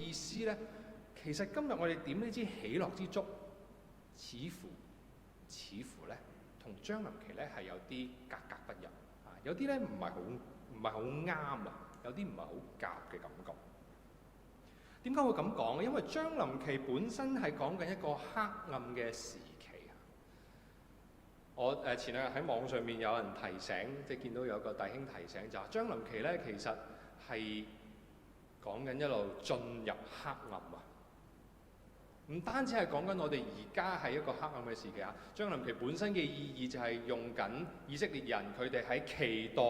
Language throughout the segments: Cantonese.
意思呢？其實今日我哋點呢支喜樂之燭，似乎呢，同將臨期呢係有啲格格不入啊，有啲呢唔係好啱啊，有啲唔係好夾嘅感覺。點解會咁講？因為將臨期本身係講緊一個黑暗嘅時期啊！我前兩日喺網上面有人提醒，即係見到有個弟兄提醒就話，將臨期呢其實係講緊一路進入黑暗啊！唔單止係講緊我哋而家係一個黑暗嘅時期啊，將臨期本身嘅意義就係用緊以色列人佢哋喺期待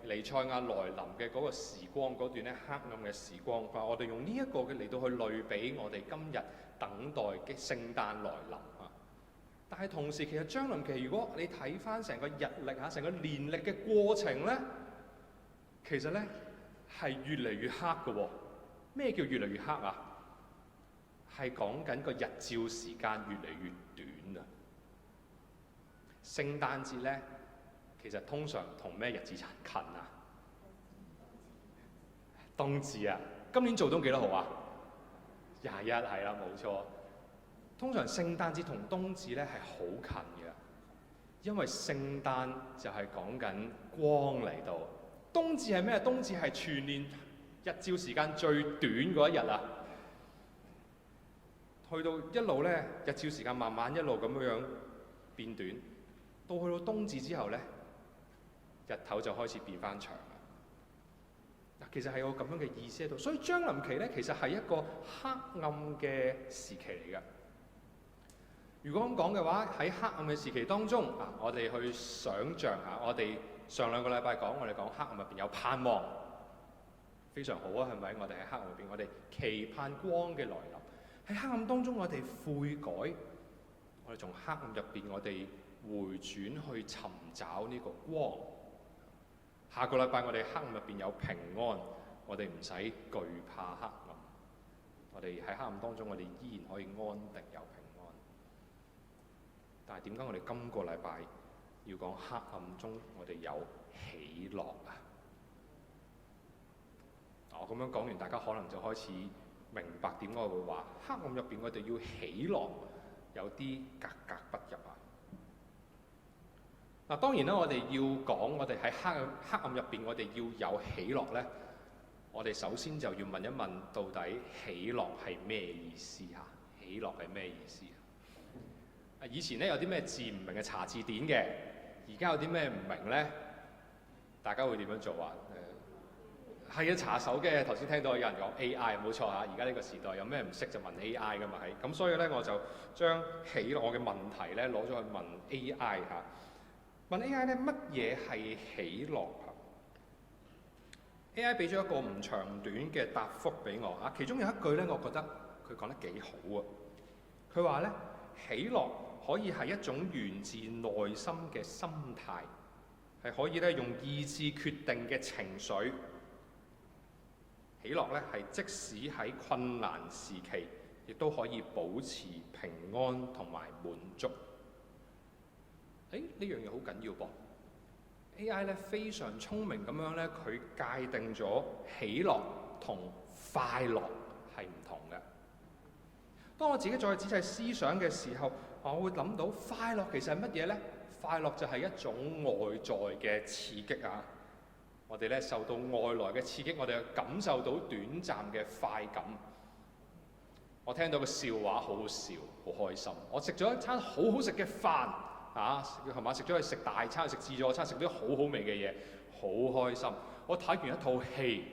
彌賽亞來臨嘅嗰個時光，嗰段咧黑暗嘅時光。我哋用呢一個嘅嚟到去類比我哋今日等待嘅聖誕來臨啊！但係同時其實將臨期，如果你睇翻成個日曆啊，成個年曆嘅過程咧，其實咧係越嚟越黑嘅喎。咩叫越嚟越黑啊？係講緊個日照時間越嚟越短啊！聖誕節咧，其實通常同咩日子近啊？冬至啊！今年做冬幾多號啊？21係啦，冇錯。通常聖誕節同冬至咧係好近嘅，因為聖誕就係講緊光嚟到，冬至係咩？冬至係全年日照時間最短嗰一日啊！去到一路咧，日照時間慢慢一路咁樣變短，到去到冬至之後咧，日頭就開始變翻長啦。嗱，其實係有咁樣嘅意思喺度，所以將臨期咧其實係一個黑暗嘅時期嚟嘅。如果咁講嘅話，喺黑暗嘅時期當中，我哋去想像下，我哋上兩個禮拜我哋講黑暗入邊有盼望，非常好啊，係咪？我哋喺黑暗入邊，我哋期盼光嘅來臨。喺黑暗當中，我哋悔改，我哋從黑暗入邊，我哋回轉去尋找呢個光。下個禮拜我哋黑暗入邊有平安，我哋唔使懼怕黑暗。我哋喺黑暗當中，我哋依然可以安定有平安。但係點解我哋今個禮拜要講黑暗中我哋有喜樂啊？我咁樣講完，大家可能就開始明白點解我會話黑暗入邊我哋要喜樂，有啲格格不入啊！嗱，當然啦，我哋要講我哋喺黑暗入邊我哋要有喜樂咧，我哋首先就要問一問，到底喜樂係咩意思啊？喜樂係咩意思啊？以前咧有啲咩字唔明嘅查字典嘅，而家有啲咩唔明咧？大家會點樣做啊？係啊，查手嘅。頭先聽到有人講 AI， 冇錯嚇。而家呢個時代有咩唔識就問 AI 噶嘛，係咁，所以咧我就將喜樂嘅問題咧攞咗去問 AI 嚇。問 AI 咧，乜嘢係喜樂啊？ AI 俾咗一個唔長短嘅答覆俾我啊，其中有一句咧，我覺得佢講得幾好啊。佢話咧，喜樂可以係一種源自內心嘅心態，係可以咧用意志決定嘅情緒。喜樂咧係即使喺困難時期，亦都可以保持平安同埋滿足。呢樣嘢好緊要噃。AI 咧非常聰明咁樣咧，佢界定咗喜樂同快樂係唔同嘅。當我自己再仔細思想嘅時候，我會諗到快樂其實係乜嘢呢？快樂就係一種外在嘅刺激啊！我哋咧受到外來嘅刺激，我哋感受到短暫嘅快感。我聽到個笑話好好笑，好開心。我食咗一餐好好食嘅飯。係嘛？食咗去食大餐，食自助餐，食啲好好味嘅嘢，好開心。我睇完一套戲，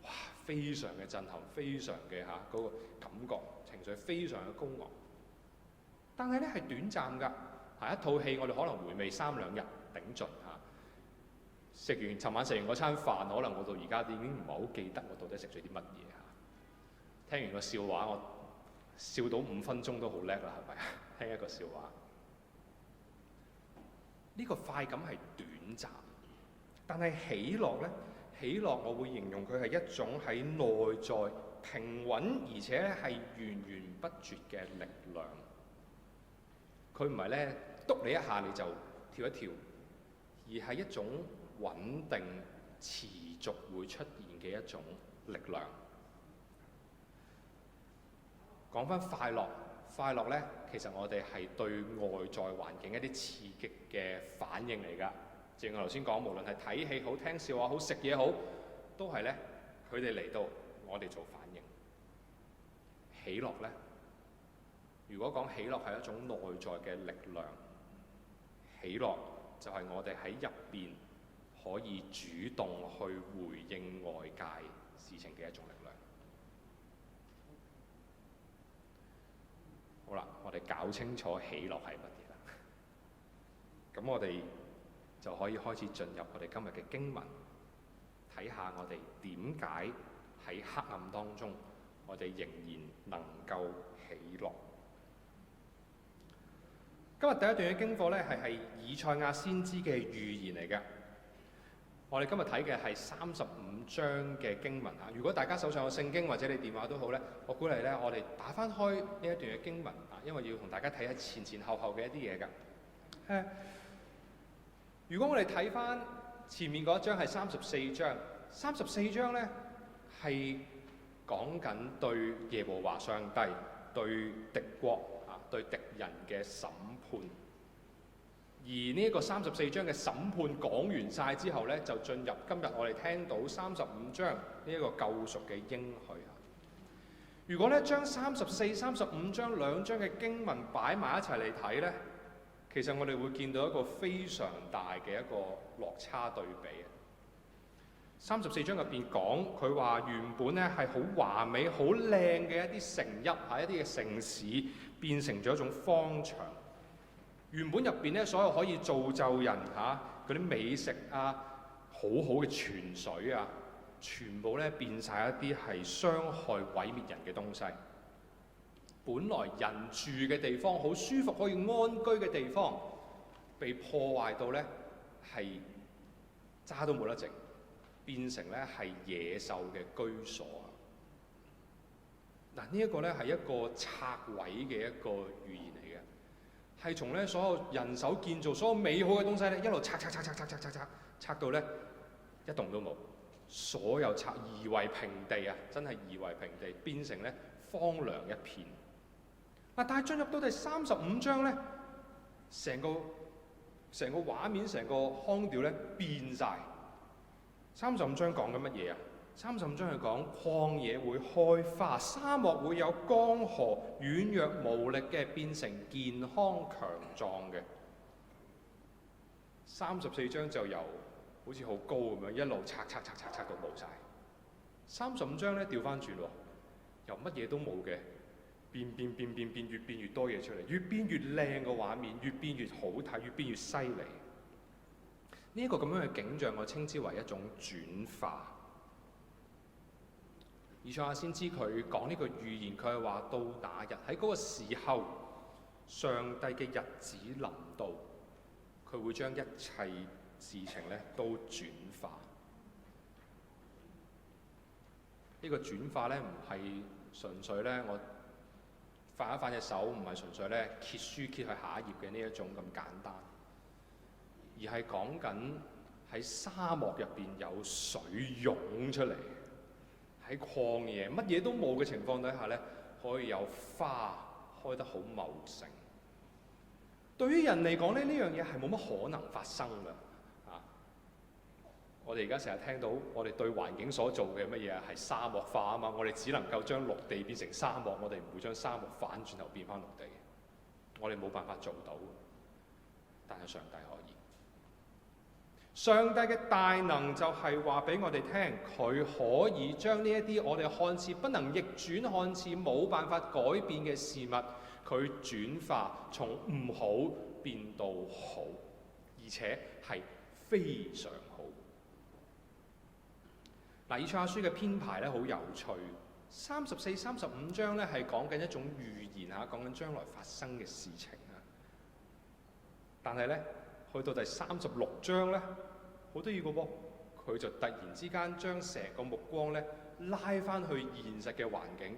哇，非常嘅震撼，非常嘅嗰個感覺情緒非常嘅高昂。但係咧係短暫㗎，係一套戲我哋可能回味3-2日頂盡嚇。尋晚食完嗰餐飯，可能我到而家已經唔係好記得我到底食咗啲乜嘢嚇。聽完個笑話，我笑到5分鐘都好叻啦，係咪？聽一個笑話。呢個快感係短暫，但係喜樂呢？喜樂我會形容佢係一種喺內在平穩，而且係源源不絕嘅力量。佢唔係呢，篤你一下你就跳一跳，而係一種穩定、持續會出現嘅一種力量。講翻快樂，快樂咧其實我哋係對外在環境一啲刺激嘅反應嚟㗎。正如我頭先講，無論係睇戲好、聽笑話好、食嘢好，都係咧佢哋嚟到我哋做反應。喜樂咧，如果講喜樂係一種內在嘅力量，喜樂就係我哋喺入邊可以主動去回應外界事情嘅一種力量。好啦，我哋搞清楚喜樂係乜嘢啦。咁我哋就可以開始進入我哋今日嘅經文，睇下我哋點解喺黑暗當中，我哋仍然能夠喜樂。今日第一段嘅經課咧係以賽亞先知嘅預言嚟嘅。我哋今日睇嘅係35章嘅經文啊！如果大家手上有聖經或者你電話都好咧，我鼓勵咧我哋打翻開呢一段嘅經文啊，因為要同大家睇下前前後後嘅一啲嘢㗎。如果我哋睇翻前面嗰一章係34章，34章咧係講緊對耶和華上帝、對敵國啊、對敵人嘅審判。而呢一個34章嘅審判講完晒之後咧，就進入今日我哋聽到35章呢一個救贖嘅應許啊。如果咧將34、35章兩章嘅經文擺埋一齊嚟睇咧，其實我哋會見到一個非常大嘅一個落差對比。34章入邊講佢話原本咧係好華美、好靚嘅一啲城邑係一啲嘅城市，變成咗一種荒場。原本入邊咧，所有可以造就人嗰啲美食啊、好好嘅泉水啊，全部咧變晒一啲係傷害毀滅人嘅東西。本來人住嘅地方好舒服可以安居嘅地方，被破壞到咧係渣都冇得剩，變成咧係野獸嘅居所啊！嗱，呢一個咧係一個拆毀嘅一個預言嚟嘅。係從咧所有人手建造、所有美好嘅東西咧，一路拆到咧一棟都冇，所有拆夷為平地啊！真係夷為平地，變成咧荒涼一片。但係進入到第35章咧，成個畫面、成個腔調咧變晒。35章講緊乜嘢啊？35章係講曠野會開花，沙漠會有江河，軟弱無力嘅變成健康強壯嘅。34章就由好似好高咁樣一路拆到冇晒。35章咧調翻轉喎，由乜嘢都冇嘅變，越變越多嘢出嚟，越變越靚嘅畫面，越變越好睇，越變越犀利。呢一個咁樣嘅景象，我稱之為一種轉化。以賽亞先知佢講呢個預言，佢係話到那日喺嗰個時候，上帝嘅日子臨到，佢會將一切事情咧都轉化。呢個轉化咧唔係純粹咧我翻一翻隻手，唔係純粹咧揭書揭去下一頁嘅呢一種咁簡單，而係講緊喺沙漠入邊有水湧出嚟。喺曠野乜嘢都冇嘅情況底下咧，可以有花開得好茂盛。對於人嚟講咧，呢樣嘢係冇乜可能發生㗎。我哋而家成日聽到我哋對環境所做嘅乜嘢係沙漠化啊嘛，我哋只能夠將陸地變成沙漠，我哋唔會將沙漠反轉頭變返陸地。我哋冇辦法做到，但係上帝可以。上帝嘅大能就係話俾我哋聽，佢可以將呢一啲我哋看似不能逆轉、看似冇辦法改變嘅事物，佢轉化從唔好變到好，而且係非常好。嗱，以賽亞書嘅編排咧好有趣，34、35章咧係講緊一種預言嚇，講緊將來發生嘅事情啊。但係咧，去到第36章咧，好得意個噃，佢就突然之間將成個目光咧拉翻去現實嘅環境。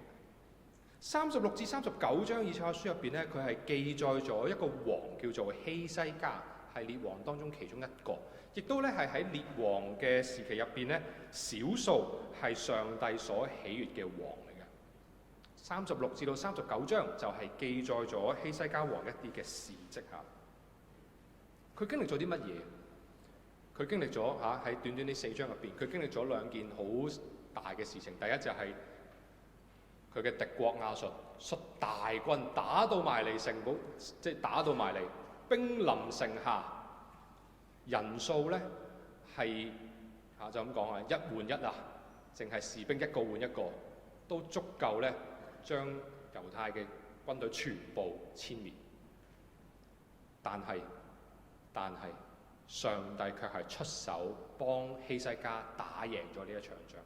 36至39章以賽亞書入邊咧，佢係記載咗一個王叫做希西家，係列王當中其中一個，亦都咧係喺列王嘅時期入邊咧，少數係上帝所喜悅嘅王嚟嘅。36至到39章就係記載咗希西家王一啲嘅事蹟嚇。佢經歷咗啲乜嘢？佢經歷咗喺短短呢4章入邊，佢經歷咗2件好大嘅事情。第一就係佢嘅敵國亞述率大軍打到埋嚟城堡，即係打到埋嚟，兵臨城下，人數咧係就咁講1換1啊，淨係士兵一個換一個都足夠咧，將猶太嘅軍隊全部殲滅。但係上帝卻係出手幫希西家打贏咗呢一場仗。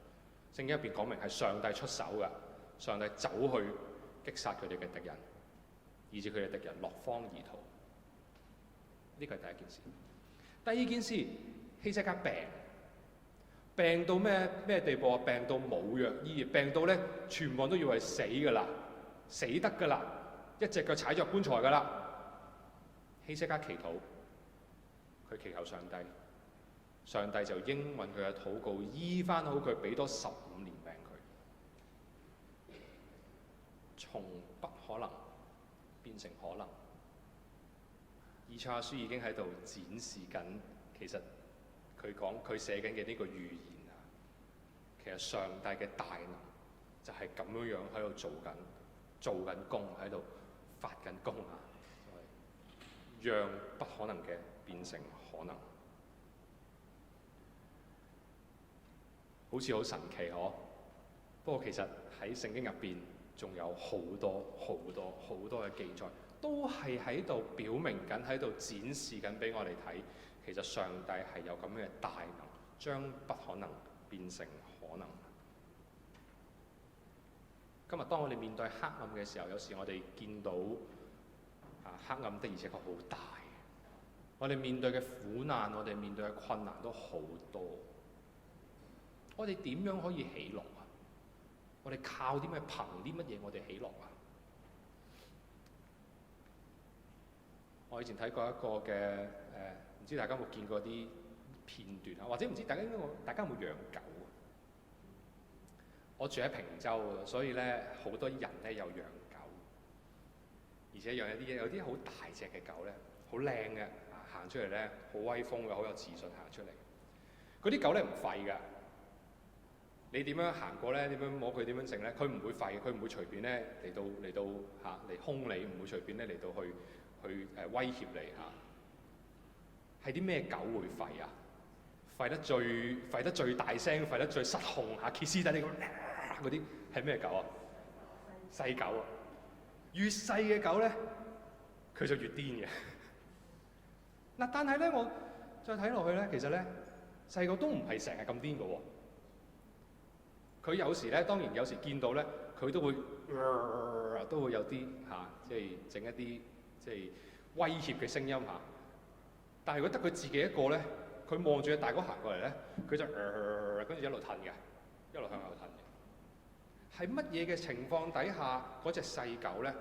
聖經入邊講明係上帝出手㗎，上帝走去擊殺佢哋嘅敵人，以致佢哋敵人落荒而逃。呢個係第一件事。第二件事，希西家病到咩地步啊？病到冇藥醫，病到咧全部人都以為死㗎啦，死得㗎啦，一隻腳踩着棺材㗎啦。希西家祈禱，佢祈求上帝，上帝就應允佢嘅禱告，醫翻好佢，俾多15年命佢，從不可能變成可能。以賽亞書已經喺度展示緊，其實佢寫緊嘅呢個預言啊，其實上帝嘅大能就係咁樣喺度做緊工，喺度發緊工啊！讓不可能嘅變成可能，好似好神奇嗬。不過其實喺聖經入邊仲有好多嘅記載，都係喺度表明緊，喺度展示緊俾我哋睇，其實上帝係有咁樣嘅大能，將不可能變成可能。今日當我哋面對黑暗嘅時候，有時我哋見到黑暗的而且確好大，我哋面對嘅苦難，我哋面對嘅困難都好多。我哋點樣可以喜樂啊？我哋靠啲咩？憑啲乜嘢我哋喜樂啊？我以前睇過一個嘅唔知大家有冇見過啲片段啊？或者唔知大家有冇養狗？我住喺坪洲，所以咧好多人咧有養狗，而且養有啲好大隻嘅狗咧，好靚嘅，行出嚟咧好威風嘅，好有自信行出嚟。嗰啲狗咧唔吠㗎，你點樣行過咧？點樣摸佢？點樣整咧？佢唔會吠，佢唔會隨便咧嚟到嚟兇你，唔會隨便咧嚟到去威脅你嚇。係啲咩狗會吠啊？吠得最大聲，吠得最失控歇斯底里嗰啲係咩狗啊？細狗啊！越細嘅狗咧，佢就越癲嘅。嗱，但係咧，我再睇落去咧，其實咧細狗都唔係成日咁癲嘅喎。佢有時咧，當然有時見到咧，佢都會有啲即係整一啲即係威脅嘅聲音嚇。但係如果得佢自己一個咧，佢望住隻大狗行過嚟咧，佢就跟住一路褪嘅，一路向後褪嘅。係乜嘢嘅情況底下，嗰隻細狗咧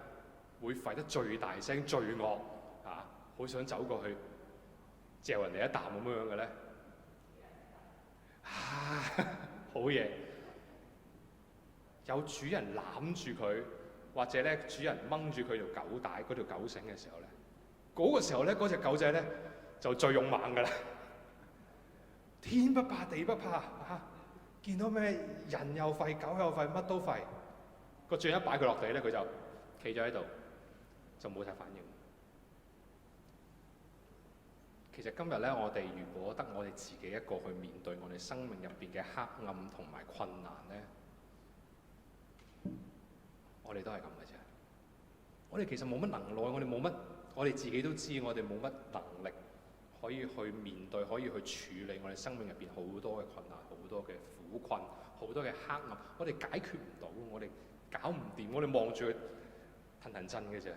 會吠得最大聲、最惡好想走過去嚼人哋一啖咁樣嘅咧？好嘢！有主人攬住佢，或者咧主人掹住佢條狗帶、嗰條狗繩嘅時候咧，嗰個時候咧，嗰隻狗仔咧就最勇猛㗎啦！天不怕地不怕見到咩人又吠，狗又吠，乜都吠。個主人一擺佢落地咧，佢就企咗喺度，就冇晒反應。其實今日咧，我哋如果得我哋自己一個去面對我哋生命入邊嘅黑暗同埋困難咧，我哋都係咁嘅啫。我哋其實冇乜能耐，我哋自己都知，我哋冇乜能力可以去面對，可以去處理我哋生命入邊好多嘅困難、好多嘅苦困、好多嘅黑暗，我哋解決唔到，我哋搞唔掂，我哋望住佢騰騰震嘅啫。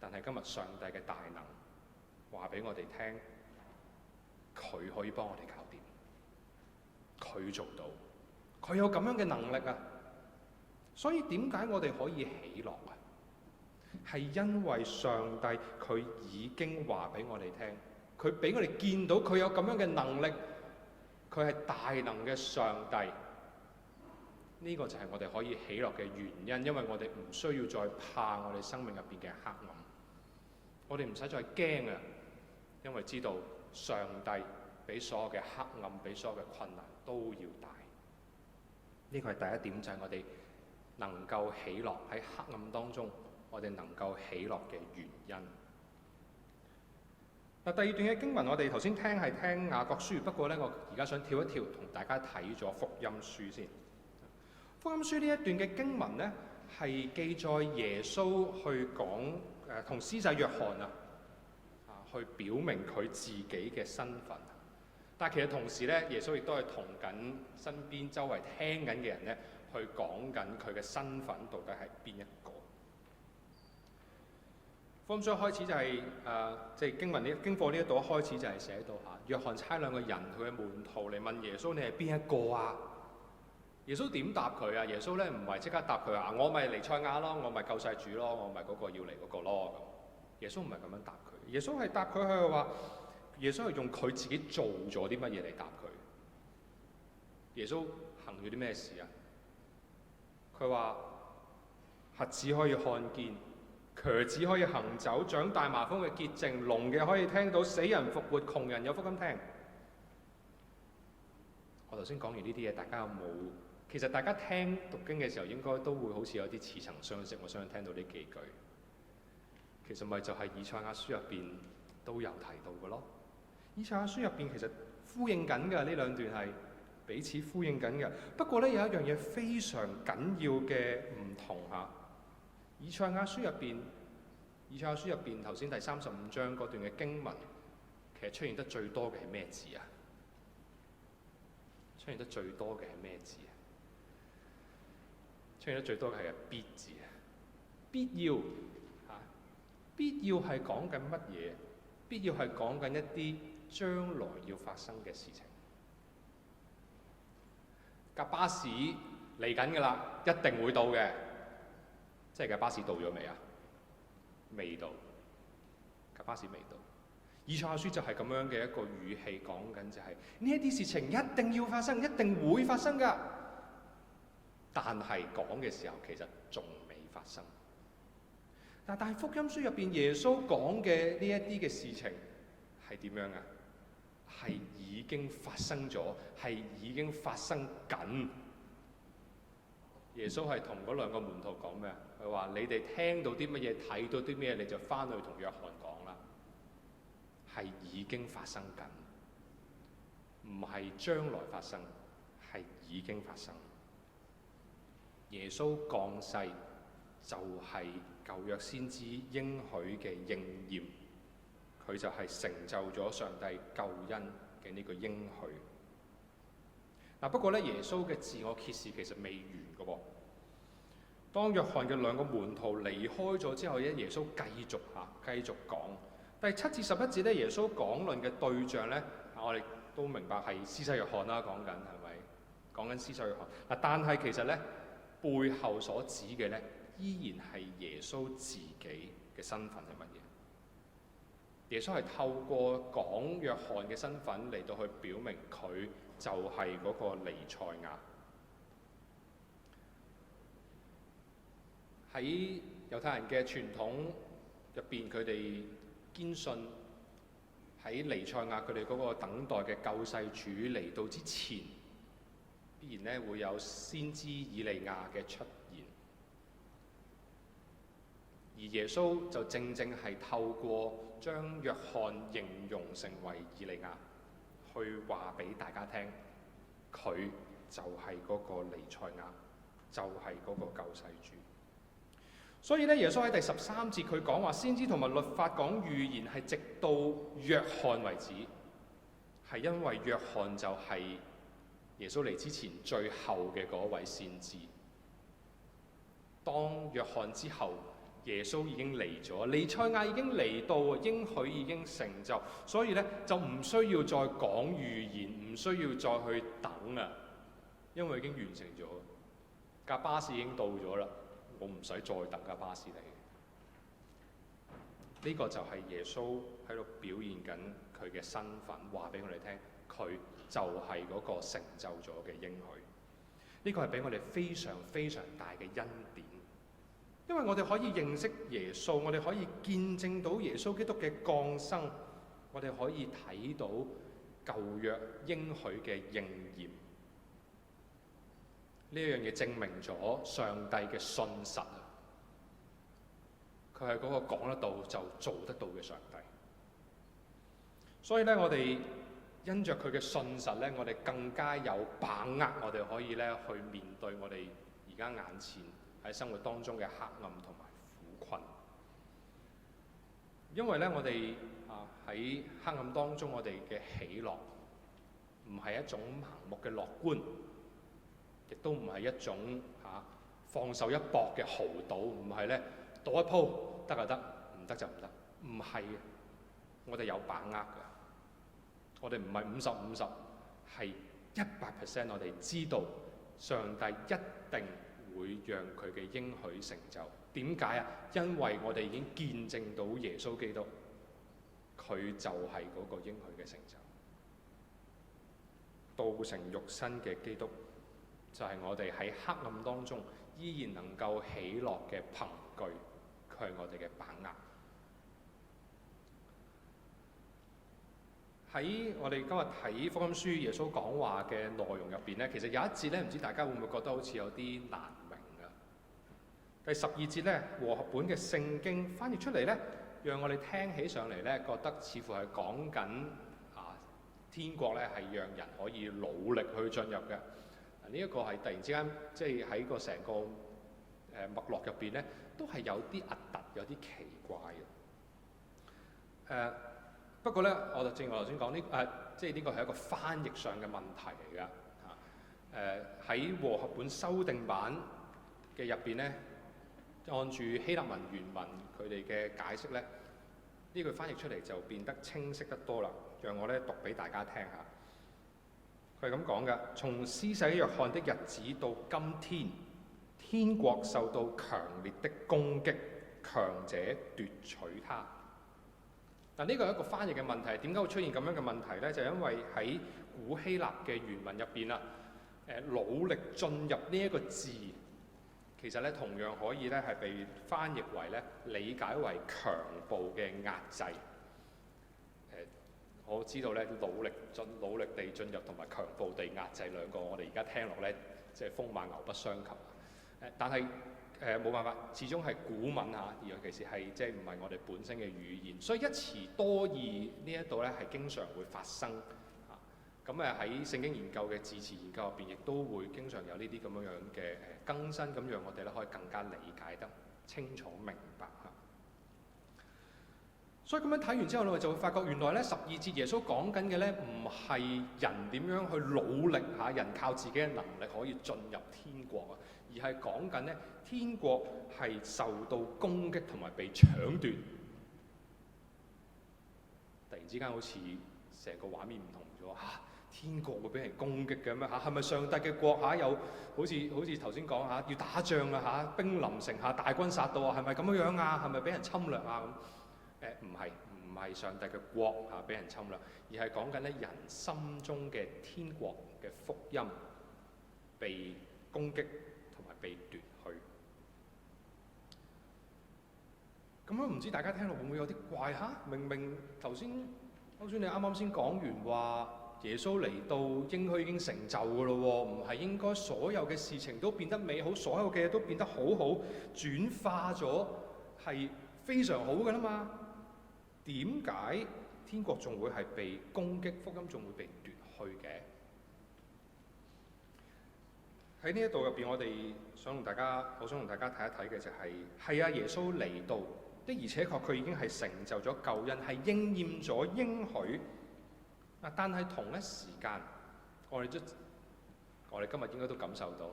但係今日上帝嘅大能話俾我哋聽，佢可以幫我哋搞掂，佢做到，佢有咁樣嘅能力啊！所以點解我哋可以喜樂啊？係因為上帝佢已經話俾我哋聽，佢俾我哋見到佢有咁樣嘅能力，佢係大能嘅上帝。呢個就係我哋可以喜樂嘅原因，因為我哋唔需要再怕我哋生命入邊嘅黑暗，我哋唔使再驚啊，因為知道上帝比所有嘅黑暗、比所有嘅困難都要大。呢個係第一點，就係我哋能夠喜樂喺黑暗當中，我哋能夠喜樂嘅原因。第二段嘅經文，我哋頭先係聽雅各書，不過呢，我而家想跳一跳，同大家睇咗福音書先。福音書呢一段嘅經文呢，係記載耶穌去講同施洗約翰去表明佢自己嘅身份。但係其實同時呢，耶穌亦都係同緊身邊周圍聽緊嘅人呢，去講緊佢嘅身份到底係邊一個。福音書開始就係即係經文經過呢一度開始就係寫到約翰差兩個人佢嘅門徒嚟問耶穌：你係邊一個啊？耶穌點答佢啊？耶穌咧唔係即刻答佢話：我咪彌賽亞咯，我咪救世主咯，我咪嗰個要嚟嗰個咯咁。耶穌唔係咁樣答佢，耶穌係答佢係話，耶穌係用佢自己做咗啲乜嘢嚟答佢。耶穌行咗啲咩事啊？佢話瞎子可以看見，瘸子可以行走，長大麻風嘅潔淨，聾嘅可以聽到，死人復活，窮人有福音聽。我頭先講完呢啲嘢，大家有冇？其實大家聽讀經嘅時候，應該都會好似有啲似曾相識。我相信聽到呢幾句，其實咪就係以賽亞書入邊都有提到嘅咯。以賽亞書入邊其實呼應緊嘅，呢兩段係彼此呼應緊嘅。不過呢，有一樣嘢非常緊要嘅唔同嚇。以賽亞書入邊頭先第35章嗰段嘅經文，其實出現得最多嘅係咩字啊？出現得最多嘅係咩字啊？出現得最多嘅係必字啊！必要嚇，必要係講緊乜嘢？必要係講緊一啲將來要發生嘅事情。架巴士嚟緊㗎啦，一定會到嘅。即係架巴士到咗未啊？未到，架巴士未到。以賽亞書就係咁樣嘅一個語氣講緊，就係呢一啲事情一定要發生，一定會發生㗎。但係講嘅時候其實仲未發生。但係福音書入邊耶穌講嘅呢一啲嘅事情係點樣啊？係已經發生咗，係已經發生緊。耶穌係同嗰兩個門徒講咩啊？佢話：你哋聽到啲乜嘢，睇到啲咩，你就翻去同約翰講啦。係已經發生緊，唔係將來發生，係已經發生。耶穌降世就係舊約先知應許嘅應驗，佢就係成就咗上帝救恩嘅呢個應許。不過咧，耶穌嘅自我揭示其實未完嘅喎。當約翰嘅兩個門徒離開咗之後咧，耶穌繼續講。第7至11節咧，耶穌講論嘅對象咧，我哋都明白係施洗約翰啦，講緊係咪？講緊施洗約翰。但係其實咧，背後所指嘅咧，依然係耶穌自己嘅身份係乜嘢？耶穌係透過講約翰嘅身份嚟到去表明佢就係嗰個彌賽亞。喺猶太人嘅傳統入邊，佢哋堅信喺彌賽亞佢哋嗰個等待嘅救世主嚟到之前，必然咧會有先知以利亞嘅出現，而耶穌就正正係透過將約翰形容成為以利亞，去話俾大家聽，佢就係嗰個彌賽亞，就係嗰個救世主。所以咧，耶穌喺第13節佢講話，先知同埋律法講預言係直到約翰為止，係因為約翰就係耶穌嚟之前最後嘅嗰位先知。當約翰之後，耶穌已經嚟咗，彌賽亞已經嚟到，應許已經成就，所以咧就唔需要再講預言，唔需要再去等啊，因為已經完成咗，架巴士已經到咗啦。我唔使再等架巴士嚟。呢個就係耶穌喺度表現緊佢嘅身份，話俾我哋聽，佢就係嗰個成就咗嘅應許。呢個係俾我哋非常非常大嘅恩典，因為我哋可以認識耶穌，我哋可以見證到耶穌基督嘅降生，我哋可以睇到舊約應許嘅應驗。呢一樣嘢證明咗上帝嘅信實啊！佢係嗰個講得到就做得到嘅上帝。所以咧，我哋因着佢嘅信實咧，我哋更加有把握，我哋可以咧去面對我哋而家眼前喺生活當中嘅黑暗同埋苦困。因為咧，我哋喺黑暗當中，我哋嘅喜樂唔係一種盲目嘅樂觀，亦都唔係一種放手一搏嘅豪賭，唔係咧賭一鋪得就得，唔得就唔得，唔係嘅。我哋有把握嘅，我哋唔係50-50，係100%。我哋知道上帝一定會讓佢嘅應許成就。點解啊？因為我哋已經見證到耶穌基督，佢就係嗰個應許嘅成就。道成肉身嘅基督，就係我哋喺黑暗當中依然能夠喜樂嘅憑據，佢係我哋嘅把握。喺我哋今日睇福音書耶穌講話嘅內容入邊咧，其實有一節咧，唔知大家會唔會覺得好似有啲難明啊？第12節咧，和合本嘅聖經翻譯出嚟咧，讓我哋聽起上嚟咧，覺得似乎係講緊天國咧係讓人可以努力去進入嘅。呢一個係突然之間，即係喺個成個脈絡入邊咧，都係有啲核突，有啲奇怪嘅。不過咧，我就正如我頭先講，即係呢個係一個翻譯上嘅問題嚟㗎。喺和合本修訂版嘅入邊咧，按住希臘文原文佢哋嘅解釋咧，呢句翻譯出嚟就變得清晰得多啦。讓我咧讀俾大家聽下。佢係咁講㗎：從施洗約翰的日子到今天，天國受到強烈的攻擊，強者奪取它。嗱，呢個係一個翻譯嘅問題。點解會出現咁樣嘅問題呢？就因為喺古希臘嘅原文入邊啦，努力進入呢一個字，其實咧同樣可以咧係被翻譯為咧理解為強暴嘅壓制。我知道咧努力地進入同埋強暴地壓制兩個，我哋而家聽落咧即係風馬牛不相及。但係冇辦法，始終係古文嚇，尤其是係即係唔係我哋本身嘅語言，所以一詞多義呢一度咧係經常會發生嚇。咁喺聖經研究嘅字詞研究入邊，亦都會經常有呢啲咁樣嘅更新，咁讓我哋咧可以更加理解得清楚明白嚇。所以咁樣睇完之後，我哋就會發覺原來咧12節耶穌講緊嘅咧唔係人點樣去努力嚇，人靠自己嘅能力可以進入天國啊，而係講緊咧天國係受到攻擊同埋被搶奪。突然之間好似成個畫面唔同咗嚇，天國會俾人攻擊嘅咩嚇？係咪上帝嘅國嚇？又好似頭先講嚇，要打仗啊嚇，兵臨城下，大軍殺到啊，係咪咁樣樣啊？係咪俾人侵略啊咁？唔係上帝嘅國嚇俾人侵略，而係講緊咧人心中嘅天國嘅福音被攻擊同埋被奪去。咁樣唔知大家聽落會唔會有啲怪嚇？明明頭先你啱啱先講完話耶穌嚟到應許已經成就㗎咯喎，唔係應該所有嘅事情都變得美好，所有嘅嘢都變得好好，轉化咗係非常好㗎啦嘛？點解天國仲會係被攻擊，福音仲會被奪去嘅？喺呢一度入邊，我哋好想同大家睇一睇嘅就係耶穌嚟到的，而且確佢已經係成就咗救恩，係應驗咗應許。但係同一時間，我哋今日應該都感受到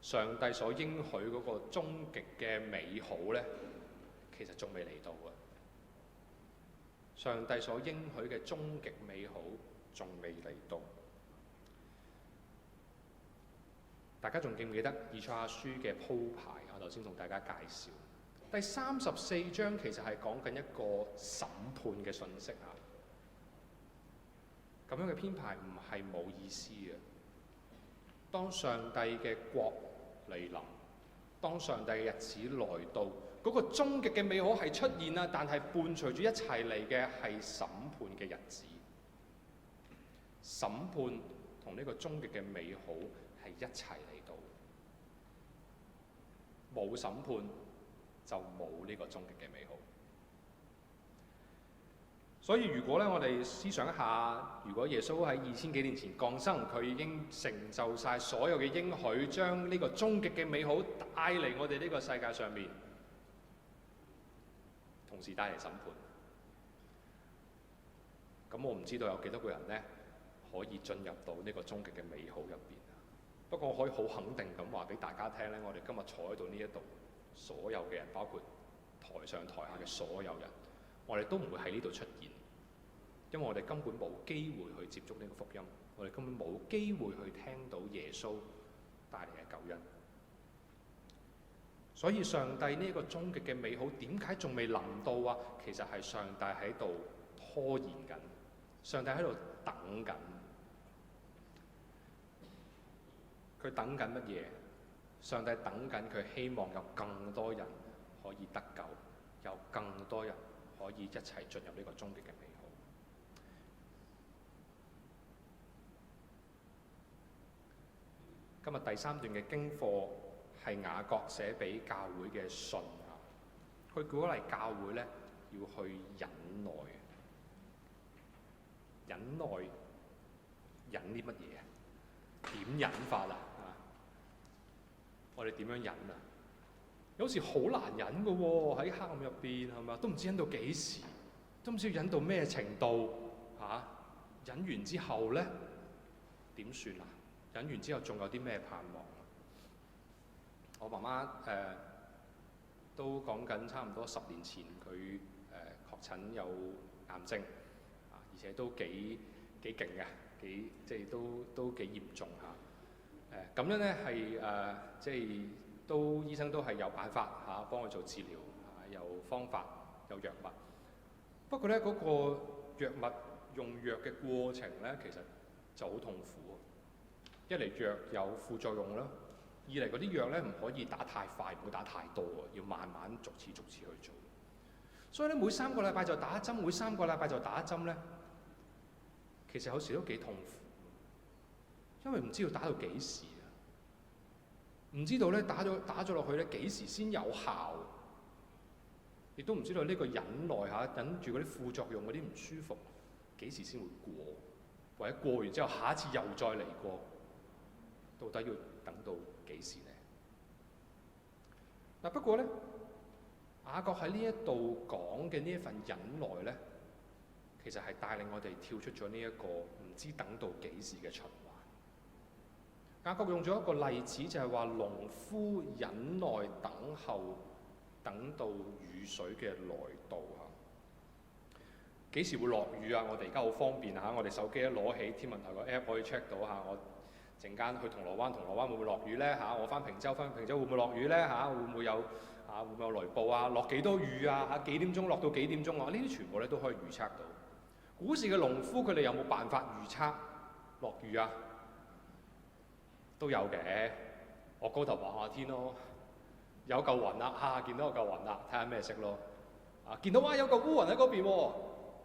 上帝所應許嗰個終極嘅美好咧，其實仲未嚟到嘅。上帝所應許嘅終極美好仲未嚟到。大家仲記唔記得以賽亞書嘅鋪排？我頭先同大家介紹第34章，其實係講緊一個審判嘅信息啊。咁樣嘅編排唔係冇意思嘅。當上帝嘅國嚟臨，當上帝嘅日子來到，嗰個終極嘅美好係出現啦，但係伴隨住一齊嚟嘅係審判嘅日子。審判同呢個終極嘅美好係一齊嚟到，冇審判就冇呢個終極嘅美好。所以如果咧，我哋思想一下，如果耶穌喺2000幾年前降生，佢已經成就晒所有嘅應許，將呢個終極嘅美好帶嚟我哋呢個世界上面，同時帶嚟審判。咁我唔知道有幾多個人呢可以進入到呢個終極嘅美好入邊。不過我可以好肯定咁話俾大家聽咧，我哋今日坐喺度呢一度，所有嘅人，包括台上台下嘅所有人，我哋都唔會喺呢度出現，因為我哋根本冇機會去接觸呢個福音，我哋根本冇機會去聽到耶穌帶嚟嘅救恩。所以上帝呢個終極嘅美好點解仲未臨到啊？其實係上帝喺度拖延緊，上帝喺度等緊。佢等緊乜嘢？上帝等緊佢希望有更多人可以得救，有更多人可以一齊進入呢個終極嘅美好。今日第3段嘅經課係雅各寫俾教會嘅信啊，佢鼓勵教會咧要去忍耐。忍耐，忍啲乜嘢啊？點忍法啊？我哋點樣忍啊？有時好難忍㗎喎，喺黑暗入邊係咪？都唔知忍到幾時，都唔知要忍到咩程度嚇。忍完之後咧點算啊？忍完之後仲有啲咩盼望啊？我媽媽都講緊差唔多10年前佢確診有癌症啊，而且都幾勁嘅，即係都幾嚴重嚇。咁樣咧係即係都醫生都係有辦法嚇幫佢做治療有方法有藥物。不過咧嗰個藥物用藥嘅過程咧，其實就好痛苦。一嚟藥有副作用啦，二嚟嗰啲藥咧唔可以打太快，唔好打太多，要慢慢逐次去做。所以咧每3個禮拜就打一針，每3個禮拜就打一針咧，其實有時都幾痛苦。因為唔知道打到幾時啊，唔知道咧打咗落去咧幾時先有效，亦都唔知道呢個忍耐下忍住嗰啲副作用嗰啲唔舒服幾時先會過，或者過完之後下一次又再嚟過，到底要等到幾時呢？不過咧，雅各喺呢一度講嘅呢一份忍耐咧，其實係帶領我哋跳出咗呢一個唔知等到幾時嘅循環。雅各用咗一個例子，就係話農夫忍耐等候，等到雨水嘅來到嚇。幾時會落雨啊？我哋而家好方便嚇，我哋手機一攞起天文台個 app 可以 check 到嚇。我陣間去銅鑼灣會唔會落雨咧嚇？我翻平洲會唔會落雨咧嚇？會唔會有雷暴啊？落幾多雨啊嚇？幾點鐘落到幾點鐘啊？呢啲全部咧都可以預測到。古時嘅農夫佢哋有冇辦法預測落雨啊？都有嘅，我高頭望下天咯，有嚿雲啦，見到有嚿雲啦，睇下咩色咯，見到哇有嚿烏雲喺嗰邊喎，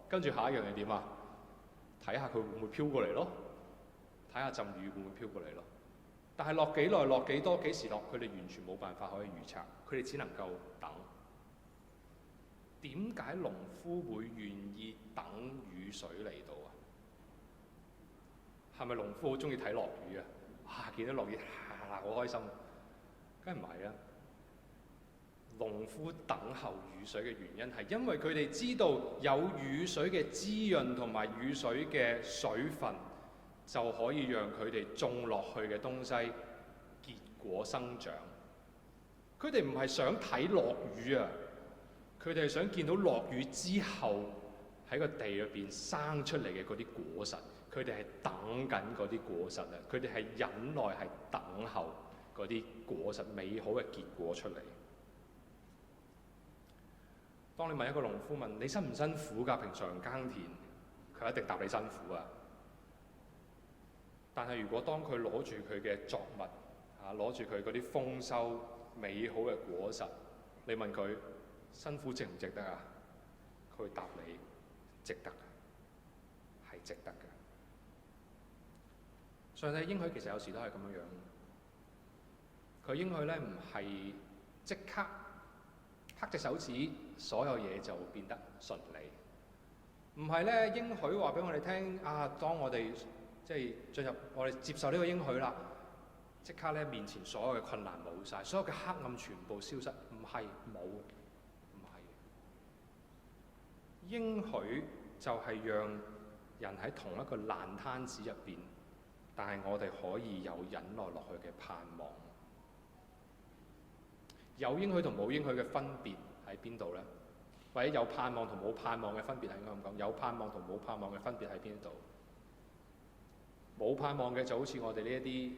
跟住下一樣係點啊？睇下佢會唔會飄過嚟咯，睇下陣雨會唔會飄過嚟咯。但係落幾耐、落幾多、幾時落，佢哋完全冇辦法可以預測，佢哋只能夠等。點解農夫會願意等雨水嚟到啊？係咪農夫好中意睇落雨啊？見到落雨，好開心。梗係唔係啊？農夫等候雨水嘅原因係因為佢哋知道有雨水嘅滋潤同埋雨水嘅水分，就可以讓佢哋種落去嘅東西結果生長。佢哋唔係想睇落雨啊，佢哋係想見到落雨之後喺個地裏邊生出嚟嘅嗰啲果實。佢哋係等緊嗰啲果實啊！佢哋係忍耐，係等候嗰啲果實美好嘅結果出嚟。當你問一個農夫問你辛唔辛苦㗎？平常耕田，佢一定答你辛苦啊！但係如果當佢攞住佢嘅作物攞住佢嗰啲豐收美好嘅果實，你問佢辛苦值唔值得啊？佢會答你值得，係值得嘅。上帝應許其實有時都係咁樣樣，佢應許咧唔係即刻拍隻手指，所有嘢就變得順利，唔係咧應許話俾我哋聽當我哋即係進入我哋接受呢個應許啦，即刻咧面前所有嘅困難冇晒，所有嘅黑暗全部消失，唔係冇，唔係。應許就係讓人喺同一個爛攤子入邊，但係我哋可以有忍耐落去嘅盼望。有應許同冇應許嘅分別喺邊度呢？或者有盼望同冇盼望嘅分別係應該咁講，有盼望同冇盼望嘅分別喺邊度？冇盼望嘅就好似我哋呢一啲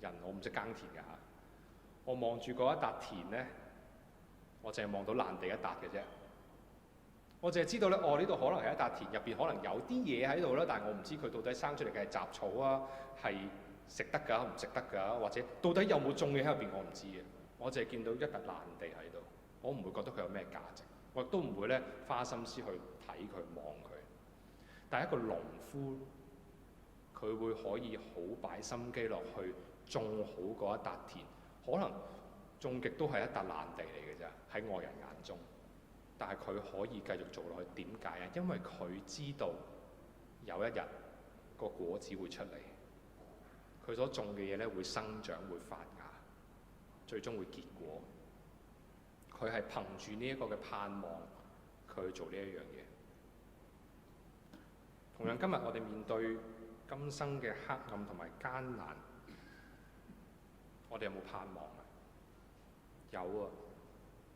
人，我唔識耕田㗎嚇，我望住嗰一笪田呢，我淨係望到爛地一笪嘅啫。我淨係知道咧，呢度可能係一笪田，入邊可能有啲嘢喺度啦，但係我唔知佢到底生出嚟嘅係雜草啊，係食得㗎，唔食得㗎，或者到底有冇種嘢喺入邊，我唔知嘅。我淨係見到一笪爛地喺度，我唔會覺得佢有咩價值，我亦都唔會咧花心思去睇佢望佢。但係一個農夫，佢會可以好擺心機落去種好嗰一笪田，可能種極都係一笪爛地嚟嘅啫，喺外人眼中。但係佢可以繼續做落去，點解啊？因為佢知道有一日個果子會出嚟，佢所種嘅嘢咧會生長、會發芽，最終會結果。佢係憑住呢一個嘅盼望，佢去做呢一樣嘢。同樣今日我哋面對今生嘅黑暗同埋艱難，我哋有冇盼望啊？有啊！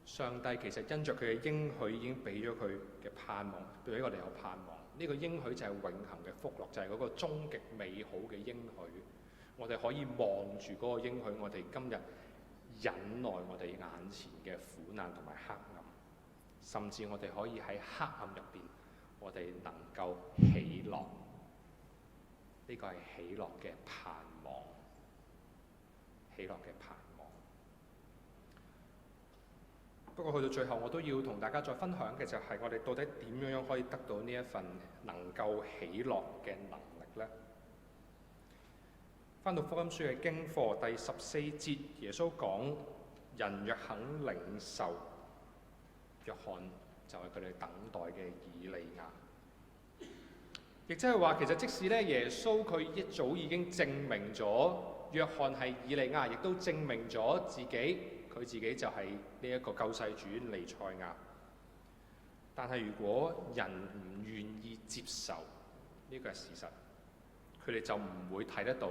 上帝其實因着佢嘅應許已經俾咗佢嘅盼望，俾我哋有盼望。呢個應許就係永恆嘅福樂，就係嗰個終極美好嘅應許。我哋可以望住嗰個應許，我哋今日忍耐我哋眼前嘅苦難同埋黑暗，甚至我哋可以喺黑暗入邊，我哋能夠喜樂。呢個係喜樂嘅盼望，喜樂嘅盼望。不過去到最後，我都要同大家再分享嘅就係我哋到底點樣可以得到呢一份能夠喜樂嘅能力呢？翻到福音書嘅經課第14節，耶穌講：人若肯領受，約翰就係佢哋等待嘅以利亞。亦即係話，其實即使咧耶穌佢一早已經證明咗約翰係以利亞，亦都證明咗佢自己就係呢一個救世主彌賽亞。但係如果人唔願意接受呢個係事實，佢哋就唔會睇得到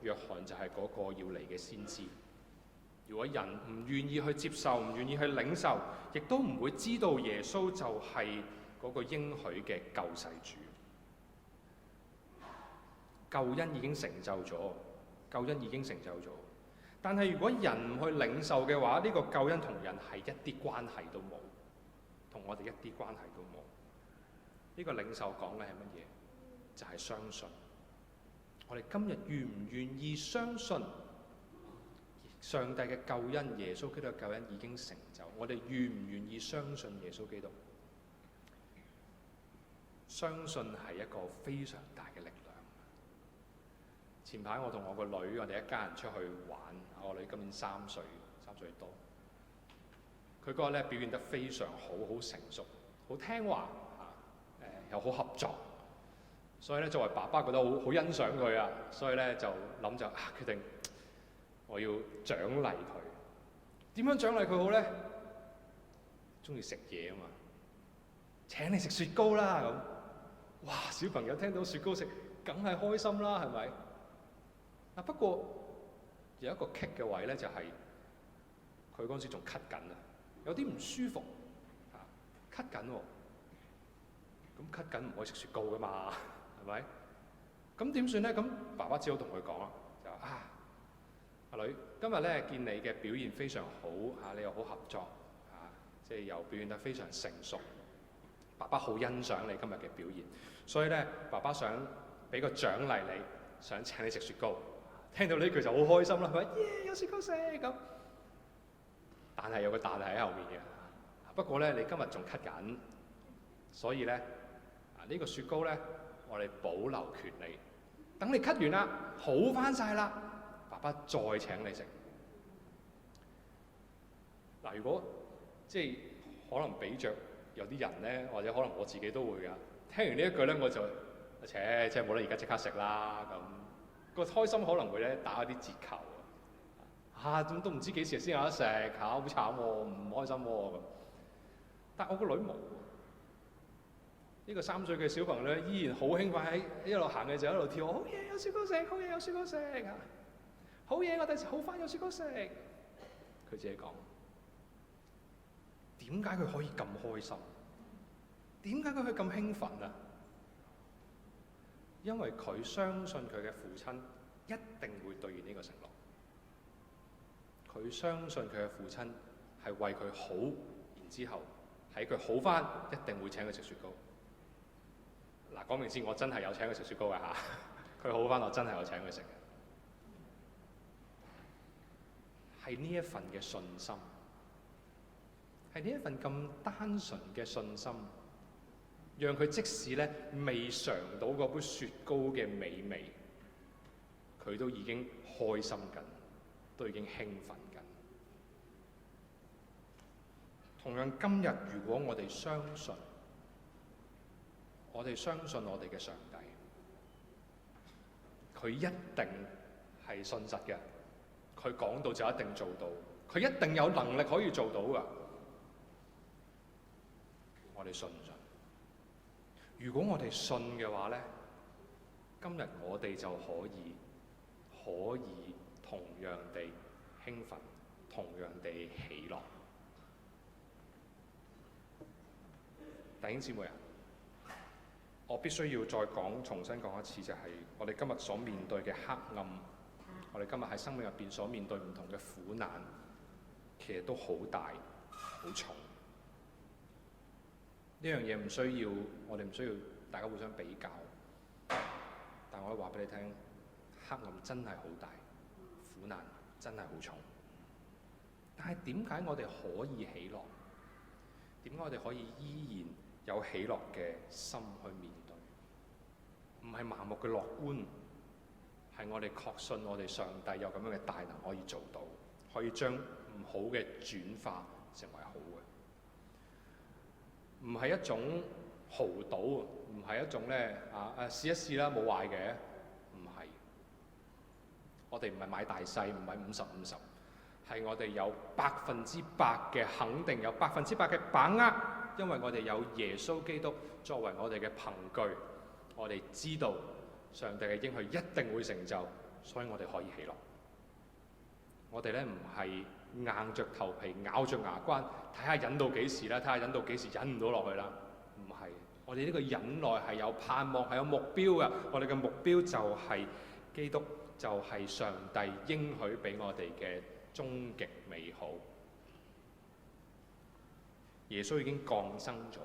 約翰就係嗰個要嚟嘅先知。如果人唔願意去接受，唔願意去領受，亦都唔會知道耶穌就係嗰個應許嘅救世主。救恩已經成就咗，救恩已經成就咗。但係如果人唔去領受嘅話，呢個救恩同人係一啲關係都冇，同我哋一啲關係都冇。呢個領受講嘅係乜嘢？就係相信。我哋今日願唔願意相信上帝嘅救恩，耶穌基督嘅救恩已經成就？我哋願唔願意相信耶穌基督？相信係一個非常大嘅力量。前排我同我個女，我哋一家人出去玩，我女今年3歲多。佢嗰日咧表現得非常好，好成熟，好聽話又好合作。所以咧作為爸爸覺得好欣賞佢啊，所以咧就諗決定我要獎勵佢。點樣獎勵佢好咧？中意食嘢啊嘛，請你食雪糕啦咁。哇！小朋友聽到雪糕食，梗係開心啦，係咪？不過有一個棘嘅位咧，就係佢嗰陣時仲咳緊啊，有啲唔舒服咳緊喎。咁咳緊唔可以食雪糕噶嘛，係咪？咁點算咧？咁爸爸只好同佢講啦，就話阿女，今日咧見你嘅表現非常好你又好合作即係又表現得非常成熟，爸爸好欣賞你今日嘅表現，所以咧爸爸想俾個獎勵你。想請你食雪糕。聽到呢句就好開心啦，佢話耶有雪糕食咁。但係有個但係喺後面嘅。不過咧，你今日仲咳緊，所以咧呢個雪糕咧，我哋保留權利。等你咳完啦，好翻晒啦，爸爸再請你食。嗱，如果即係可能俾着有啲人咧，或者可能我自己都會㗎。聽完呢一句咧，我就即係冇得而家即刻食啦咁。個開心可能會咧打一啲折扣咁都唔知幾時先有得食好慘喎，唔開心喎咁。但我個女冇。呢個3歲嘅小朋友咧，依然好興奮喺一路行嘅就一路跳，好嘢有雪糕食，好嘢有雪糕食啊！好嘢，我第時好翻有雪糕食。佢自己講，點解佢可以咁開心？點解佢可以咁興奮啊？因為佢相信佢嘅父親一定會兌現呢個承諾。佢相信佢嘅父親係為佢好，然之後喺佢好翻，一定會請佢食雪糕。嗱，講明先，我真係有請佢食雪糕嘅嚇。佢好翻，我真係有請佢食嘅。係呢一份嘅信心，係呢一份咁單純嘅信心，讓佢即使咧未嘗到嗰杯雪糕嘅美味，佢都已經開心緊，都已經興奮緊。同樣今日，如果我哋相信我哋嘅上帝，佢一定係信實嘅，佢講到就一定做到，佢一定有能力可以做到㗎。我哋信唔信？如果我哋信嘅話咧，今日我哋就可以同樣地興奮，同樣地喜樂。弟兄姊妹啊，我必須要再重新講一次，就係我哋今日所面對嘅黑暗，我哋今日喺生命入邊所面對唔同嘅苦難，其實都好大、好重。呢樣嘢我哋唔需要大家互相比較，但我可以話俾你聽，黑暗真係好大，苦難真係好重。但係點解我哋可以喜樂？點解我哋可以依然有喜樂嘅心去面對？唔係盲目嘅樂觀，係我哋確信我哋上帝有咁樣嘅大能可以做到，可以將唔好嘅轉化成為好嘅。唔係一種豪賭，唔係一種試一試啦，冇壞嘅，唔係。我哋唔係買大細，唔係50-50，係我哋有100%嘅肯定，有100%嘅把握，因為我哋有耶穌基督作為我哋嘅憑據，我哋知道上帝嘅應許一定會成就，所以我哋可以喜樂。我哋咧唔係硬着頭皮咬着牙關，睇下忍到幾時啦，睇下忍到幾時忍唔到落去啦。唔係，我哋呢個忍耐係有盼望，係有目標嘅。我哋嘅目標就係基督，就係上帝應許俾我哋嘅終極美好。耶穌已經降生咗，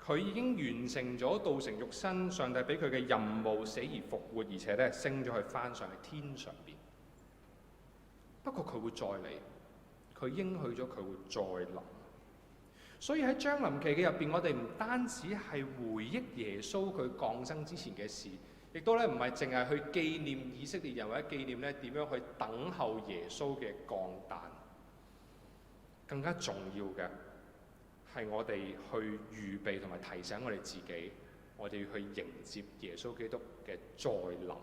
佢已經完成咗道成肉身，上帝俾佢嘅任務，死而復活，而且咧升咗去翻上去天上邊。不過佢會再嚟，佢應許咗佢會再臨。所以喺將臨期嘅入邊，我哋唔單止係回憶耶穌佢降生之前嘅事，亦都咧唔係淨係去紀念以色列人，或者紀念咧點樣去等候耶穌嘅降誕。更加重要嘅係我哋去預備同埋提醒我哋自己，我哋要去迎接耶穌基督嘅再臨。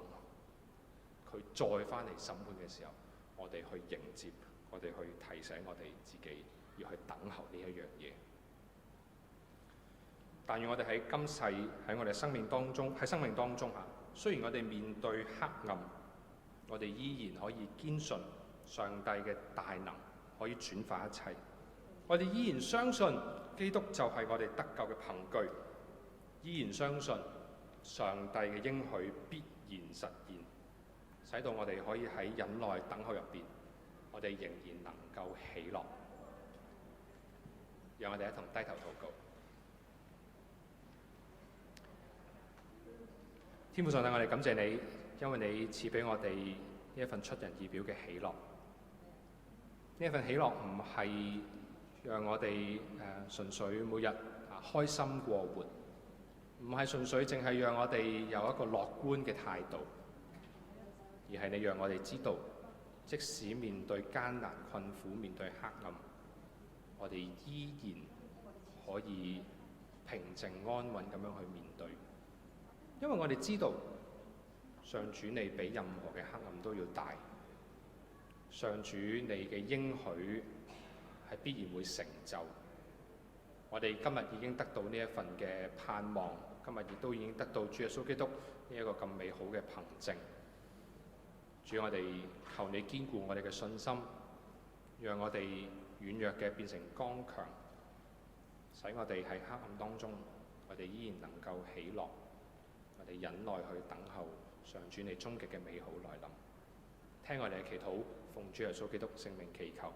佢再翻嚟審判嘅時候，我哋去迎接，我哋去提醒我哋自己要去等候呢一樣嘢。但願我哋喺今世，喺我哋生命當中雖然我哋面對黑暗，我哋依然可以堅信上帝嘅大能可以轉化一切。我哋依然相信基督就係我哋得救嘅憑據，依然相信上帝嘅應許必然實現，使到我哋可以喺忍耐等候入邊，我哋仍然能夠喜樂。讓我哋一同低頭禱告。天父上帝，我哋感謝你，因為你賜俾我哋呢一份出人意表嘅喜樂。呢一份喜樂唔係讓我哋純粹每日開心過活，唔係純粹淨係讓我哋有一個樂觀嘅態度，而係你讓我哋知道，即使面對艱難困苦，面對黑暗，我哋依然可以平靜安穩咁樣去面對。因為我哋知道上主你比任何嘅黑暗都要大，上主你嘅應許係必然會成就。我哋今日已經得到呢一份嘅盼望，今日亦都已經得到主耶穌基督呢一個咁美好嘅憑證。主，我哋求你堅固我哋嘅信心，讓我哋軟弱嘅變成剛強，使我哋喺黑暗當中，我哋依然能夠喜樂，我哋忍耐去等候上主你終極嘅美好來臨。聽我哋嘅祈禱，奉主耶穌基督聖名祈求，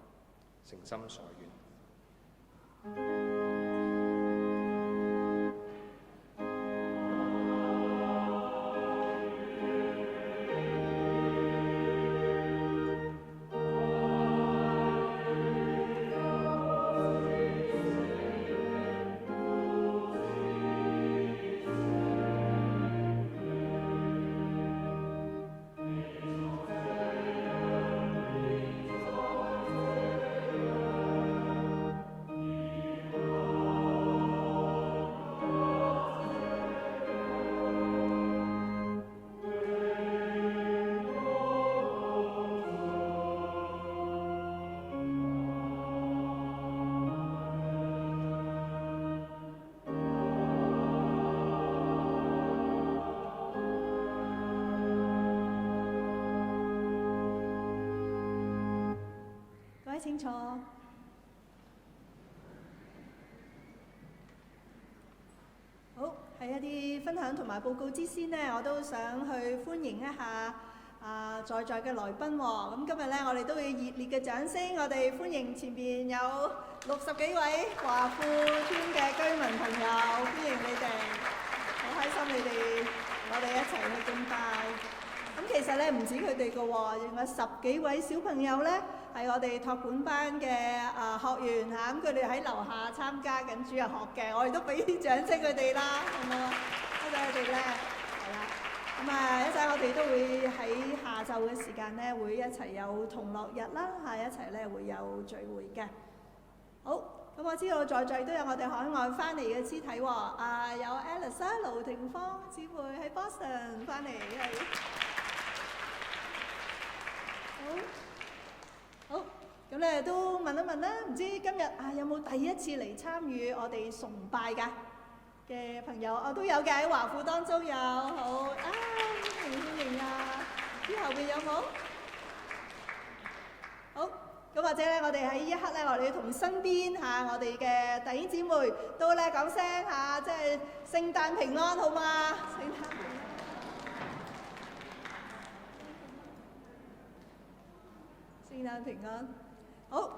誠心所願。清楚。好，喺一啲分享同埋報告之先呢，我都想去歡迎一下在嘅來賓喎。咁今日呢，我哋都要熱烈嘅掌聲，我哋歡迎前邊有60幾位華富村嘅居民朋友，歡迎你哋，好開心你哋我哋一齊去敬拜。咁其實呢，唔止佢哋嘅喎，仲有10幾位小朋友呢，係我哋託管班嘅學員嚇，咁佢哋喺樓下參加緊主日學嘅，我哋都俾啲掌聲佢哋啦，好唔好啊？多謝佢哋咧，係啦。咁一陣我哋都會喺下晝嘅時間咧，會一齊有同樂日啦，一齊咧會有聚會嘅。好，咁我知道在都有我哋海外翻嚟嘅肢體喎，有 Alice 啦、盧庭芳姊妹喺 Boston 翻嚟，係。好，咁咧都問一問啦，唔知今日有冇第一次嚟參與我哋崇拜嘅朋友？都有嘅，喺華富當中有，好歡迎啊！之後邊有冇？好，咁或者咧，我哋喺呢一刻咧，我哋要同身邊我哋嘅弟兄姊妹都咧講聲即係聖誕平安，好嘛？聖誕平安。聖誕平安，好，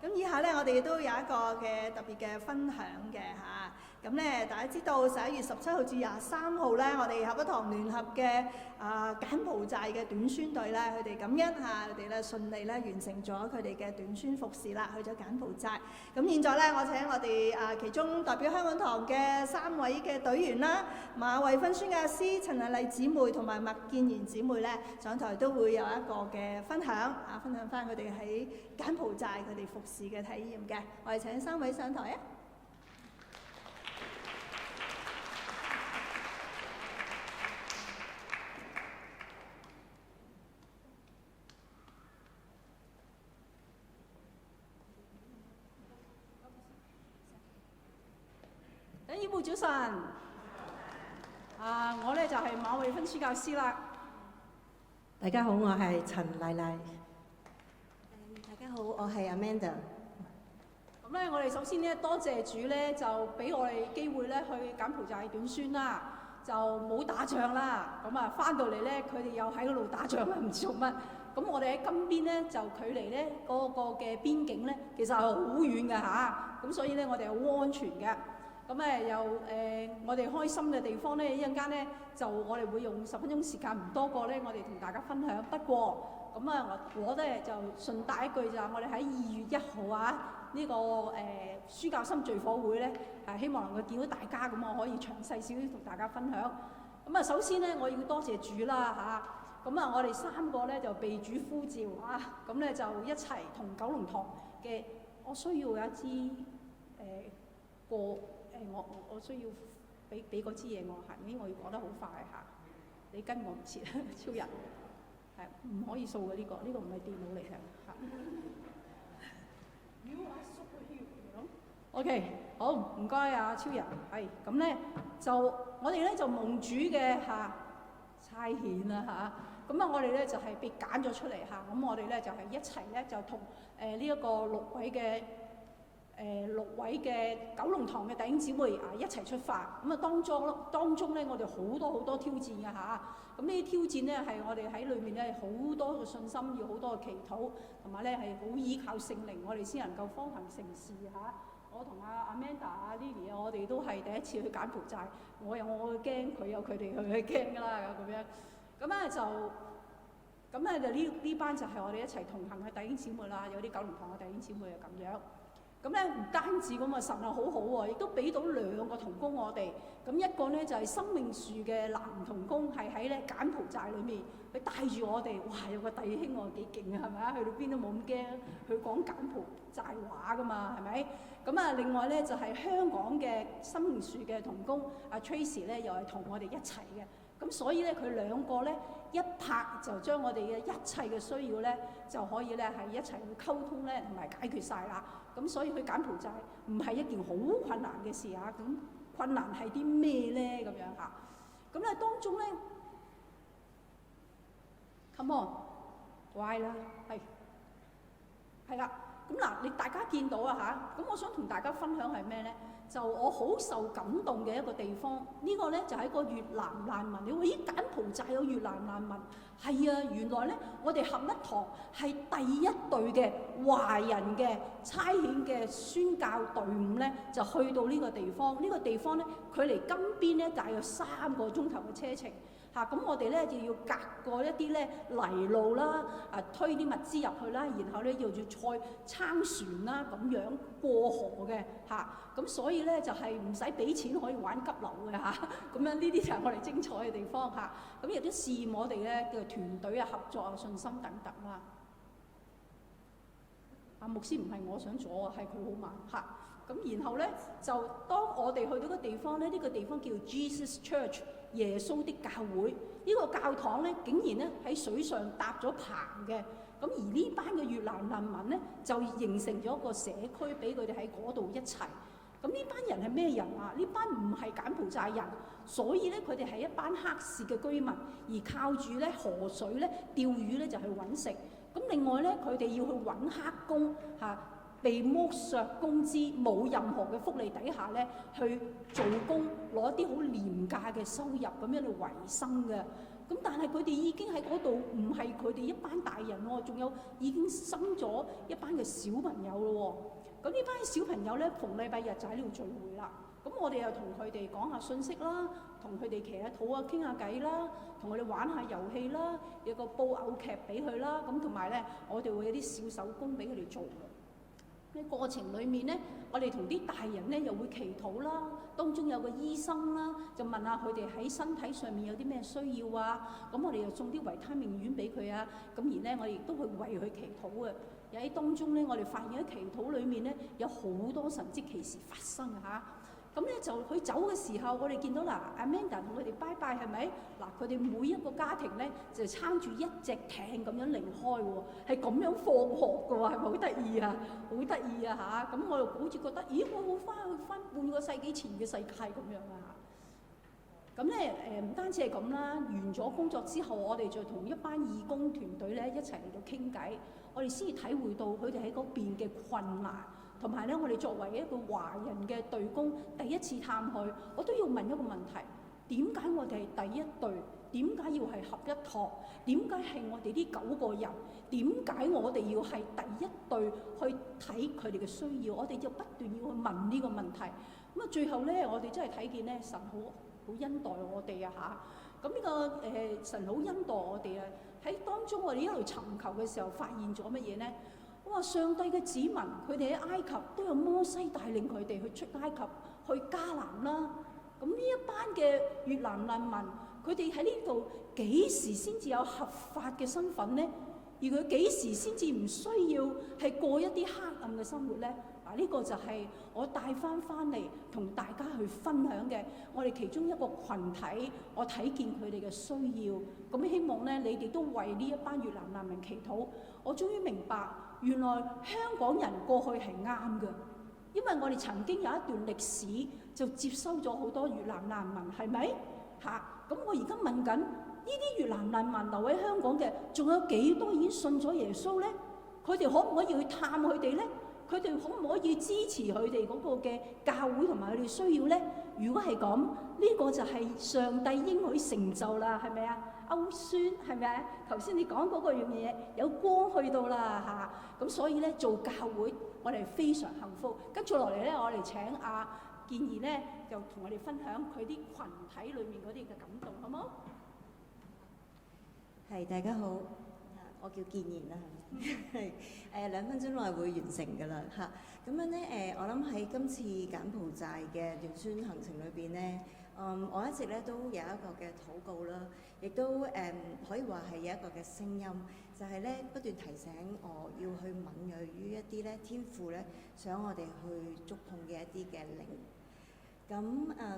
咁以下咧，我哋都有一個嘅特別嘅分享嘅嚇。咁咧，大家知道11月17號至23號咧，我哋合一堂聯合嘅柬埔寨嘅短宣隊咧，佢哋感恩嚇，佢哋咧順利咧完成咗佢哋嘅短宣服侍啦，去咗柬埔寨。咁現在咧，我請我哋其中代表香港堂嘅3位嘅隊員啦，馬慧芬宣教師、陳麗麗姊妹同埋麥建賢姊妹咧，上台都會有一個嘅分享分享翻佢哋喺柬埔寨佢哋服侍嘅體驗嘅。我哋請3位上台啊！醫務早晨，我咧就係馬慧芬宣教師啦。大家好，我係陳麗麗。大家好，我係 Amanda。咁咧，我哋首先咧多謝主咧，就俾我哋機會咧去柬埔寨短宣啦，就冇打仗啦。咁翻到嚟咧，佢哋又喺嗰度打仗啦，唔知做乜。咁我哋喺金邊咧，就距離咧嗰個嘅邊境咧，其實係好遠嘅嚇。咁所以咧，我哋係好安全嘅。咁我哋開心嘅地方咧，一陣間咧就我哋會用10分鐘時間，唔多過咧，我哋同大家分享。不過咁我咧就順帶一句就係我哋喺2月1號呢個書教心聚火會咧，希望能夠見到大家，咁我可以詳細少少同大家分享。咁首先咧我要多謝主啦嚇。咁我哋3個咧就被主呼召咁咧就一齊同九龍塘嘅，我需要有一支我需要俾嗰支嘢我行，因為我要講得好快你跟我唔切超人唔可以掃嘅呢個唔係電腦嚟嘅You are superhero。OK， 好唔該超人，咁咧就我哋咧就蒙主嘅差遣啦咁我哋咧就係被揀咗出嚟咁我哋咧就係一齊咧就同呢一個6位嘅九龍塘嘅弟兄姊妹一齊出發。咁當中咧我哋好多挑戰嘅咁呢啲挑戰咧係我哋喺裏面咧好多嘅信心，要好多嘅祈禱，同埋咧係好依靠聖靈，我哋先能夠方行成事我同Amanda、Lily 我哋都係第一次去柬埔寨，我有我嘅驚，佢有佢哋去驚㗎啦咁樣。咁咧就呢班就係我哋一齊同行嘅弟兄姊妹啦，有啲九龍塘嘅弟兄姊妹係咁樣。咁咧唔單止咁神好好喎，亦都俾到2個同工我哋。咁一個咧就係生命樹嘅男同工，係喺咧柬埔寨裏面，佢帶住我哋，哇！有個弟兄幾勁係咪去到邊都冇咁驚，佢講柬埔寨話㗎嘛，係咪？咁另外咧就係香港嘅生命樹嘅同工Tracy 咧，又係同我哋一齊嘅。咁所以咧佢2個咧一拍就將我哋嘅一切嘅需要咧就可以咧係一齊去溝通咧同埋解決晒啦。咁所以去柬埔寨唔係一件好困難嘅事咁困難係啲咩咧咁樣咁咧當中咧 come on 乖啦，係啦。咁嗱，你大家見到咁我想同大家分享係咩咧？就我好受感動嘅一個地方，呢個咧就係一個越南難民。你話咦，柬埔寨有越南難民？係啊，原來咧我哋合一堂係第一隊嘅華人嘅差遣嘅宣教隊伍咧，就去到呢個地方。呢個地方咧，距離金邊咧大約3個鐘頭嘅車程。咁我哋咧就要隔過一啲咧泥路啦，推啲物資入去啦，然後咧要撐船啦，咁樣過河嘅咁所以咧就係唔使俾錢可以玩急流嘅咁樣呢啲就係我哋精彩嘅地方咁亦都試驗我哋咧嘅團隊合作信心等等啦。牧師唔係我想阻係佢好慢咁然後咧就當我哋去到個地方咧，呢個地方叫 Jesus Church。耶穌的教會呢個教堂咧，竟然咧喺水上搭咗棚嘅，咁而呢班嘅越南難民咧就形成咗一個社區，俾佢哋喺嗰度一齊。咁呢班人係咩人呢班唔係柬埔寨人，所以咧佢哋係一班黑市嘅居民，而靠住咧河水咧釣魚咧就去揾食。咁另外咧佢哋要去揾黑工被剝削工資，冇任何嘅福利底下咧，去做工攞啲好廉價嘅收入咁樣嚟維生嘅。咁但係佢哋已經喺嗰度，唔係佢哋一班大人喎，仲有已經生咗一班嘅小朋友咯喎。咁呢班小朋友咧，逢禮拜日就喺呢度聚會啦。咁我哋又同佢哋講下信息啦，同佢哋祈下禱啊，傾下偈啦，同佢哋玩下遊戲啦，有個布偶劇俾佢啦。咁同埋咧，我哋會有啲小手工俾佢哋做。喺過程裏面咧，我哋同啲大人咧又會祈禱啦，當中有個醫生啦，就問下佢哋喺身體上面有啲咩需要咁我哋又送啲維他命丸俾佢咁而咧我哋亦都會為佢祈禱嘅。又喺當中咧，我哋發現喺祈禱裏面咧有好多神蹟奇事發生咁咧就佢走嘅時候，我哋見到Amanda 同佢哋拜拜係咪？佢哋每一個家庭咧就撐住一隻艇咁樣離開喎，係咁樣放學嘅喎，係咪好得意好得意咁我又好似覺得，咦，我好翻半個世紀前嘅世界咁樣咁咧唔單止係咁啦，完咗工作之後，我哋就同一班義工團隊咧一齊嚟到傾偈，我哋先至體會到佢哋喺嗰邊嘅困難。同埋咧，我哋作為一個華人嘅隊工，第一次探去，我都要問一個問題：點解我哋係第一隊？點解要係合一堂？點解係我哋呢9個人？點解我哋要係第一隊去睇佢哋嘅需要？我哋就不斷要去問呢個問題。咁啊，最後咧，我哋真係睇見咧，神好恩待我哋啊嚇！咁呢個神好恩待我哋啊！喺當中我哋一路尋求嘅時候，發現咗乜嘢咧？哇！上帝嘅子民，佢哋喺埃及都有摩西帶領佢哋去出埃及，去迦南啦。咁呢一班嘅越南難民，佢哋喺呢度幾時先至有合法嘅身份咧？而佢幾時先至唔需要係過一啲黑暗嘅生活咧？嗱，呢個就係我帶翻嚟同大家去分享嘅，我哋其中一個群體，我睇見佢哋嘅需要，咁希望咧你哋都為呢一班越南難民祈禱。我終於明白，原來香港人過去係啱嘅，因為我哋曾經有一段歷史就接收咗好多越南難民，係咪？嚇！咁我而家問緊呢啲越南難民留喺香港嘅，仲有幾多已經信咗耶穌咧？佢哋可唔可以去探佢哋咧？佢哋可唔可以支持佢哋嗰個嘅教會同埋佢哋需要咧？如果係咁，呢個就係上帝應許成就啦，係咪啊？歐孫係咪啊？頭先你講嗰個樣嘢有光去到啦嚇，咁所以咧做教會我哋非常幸福。跟住落嚟咧，我哋請阿建怡咧就同我哋分享佢啲群體裏面嗰啲嘅感動，好冇？係，大家好，我叫建言啦，係2分鐘內會完成㗎啦嚇。咁樣咧我諗喺今次柬埔寨嘅短宣行程裏邊咧，我一直咧都有一個嘅禱告啦，亦都可以話係有一個嘅聲音，就係咧不斷提醒我要去敏鋭於一啲咧天父咧想我哋去觸碰嘅一啲嘅靈。咁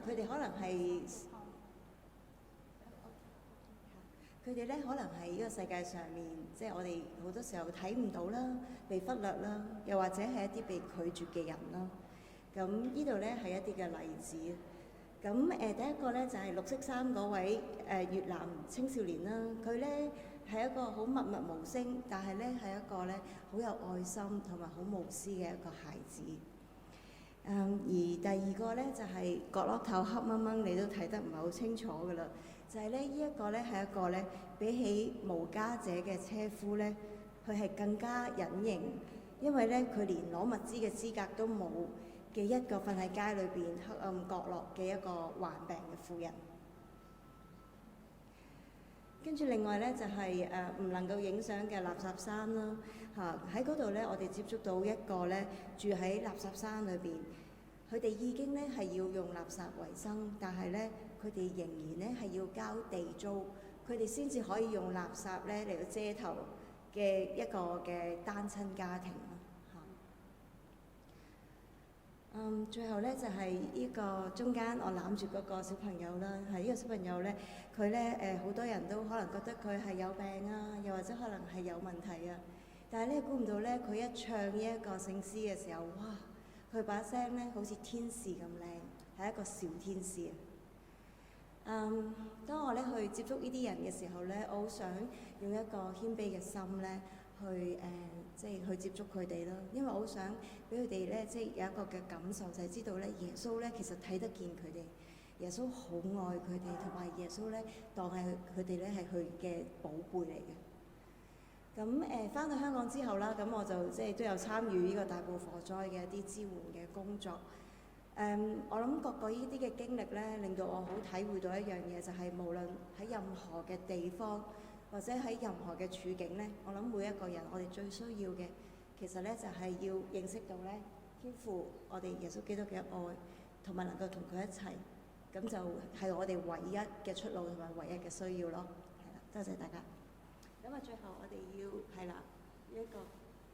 佢哋可能係。佢哋咧可能係呢個世界上面，即係我哋好多時候睇唔到啦，被忽略啦，又或者係一啲被拒絕嘅人啦。咁呢度咧係一啲嘅例子。咁第一個咧就係綠色衫嗰位越南青少年啦，佢咧係一個好默默無聲，但係咧係一個咧好有愛心同埋好無私嘅一個孩子。而第二個咧就係角落頭黑掹掹，你都睇得唔係好清楚㗎啦。就係咧，呢一個咧係一個咧，比起無家者嘅車夫咧，佢係更加隱形，因為咧佢連攞物資嘅資格都冇嘅一個瞓喺街裏邊黑暗角落嘅一個患病嘅婦人。跟住另外咧就係唔能夠影相嘅垃圾山啦嚇，喺嗰度咧我哋接觸到一個咧住喺垃圾山裏邊，佢哋已經咧係要用垃圾為生，但係咧，佢哋仍然咧係要交地租，佢哋先至可以用垃圾咧嚟到遮頭嘅一個嘅單親家庭啦嚇。最後咧就係呢個中間我攬住嗰個小朋友啦，係呢個小朋友咧，佢咧好多人都可能覺得佢係有病啊，又或者可能係有問題啊，但係咧估唔到咧，佢一唱呢一個聖詩嘅時候，哇！佢把聲咧好似天使咁靚，係一個小天使啊！當我咧去接觸呢啲人嘅時候咧，我好想用一個謙卑嘅心咧去即係去接觸佢哋啦，因為我好想俾佢哋咧即係有一個嘅感受，就係知道咧耶穌咧其實睇得見佢哋，耶穌好愛佢哋，同埋耶穌咧當係佢哋咧係佢嘅寶貝嚟嘅。咁返到香港之後啦，咁我就即係都有參與呢個大埔火災嘅一啲支援嘅工作。我諗各個呢啲嘅經歷咧，令到我好體會到一樣嘢，就係無論喺任何嘅地方或者喺任何嘅處境咧，我諗每一個人我哋最需要嘅，其實咧就係要認識到咧天父我哋耶穌基督嘅愛，同埋能夠同佢一齊，咁就係我哋唯一嘅出路同埋唯一嘅需要咯。係啦，多謝大家。咁啊，最後我哋要係啦，一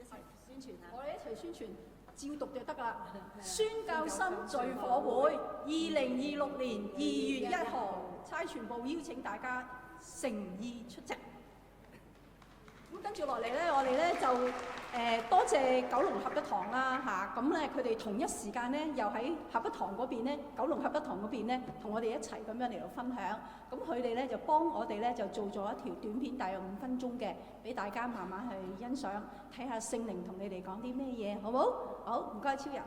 齊宣傳下。我哋一齊宣傳，照讀就得啦。宣教心聚火會，2026年2月1號，差傳部邀請大家誠意出席。咁跟住落嚟咧，我哋咧就多謝九龍合一堂啦嚇，咁咧佢哋同一時間咧又喺合一堂嗰邊咧，九龍合一堂嗰邊咧同我哋一齊咁樣嚟到分享。咁佢哋咧就幫我哋咧就做咗一條短片，大約5分鐘嘅，俾大家慢慢去欣賞，睇下聖靈同你哋講啲咩嘢，好冇？好，唔該超人。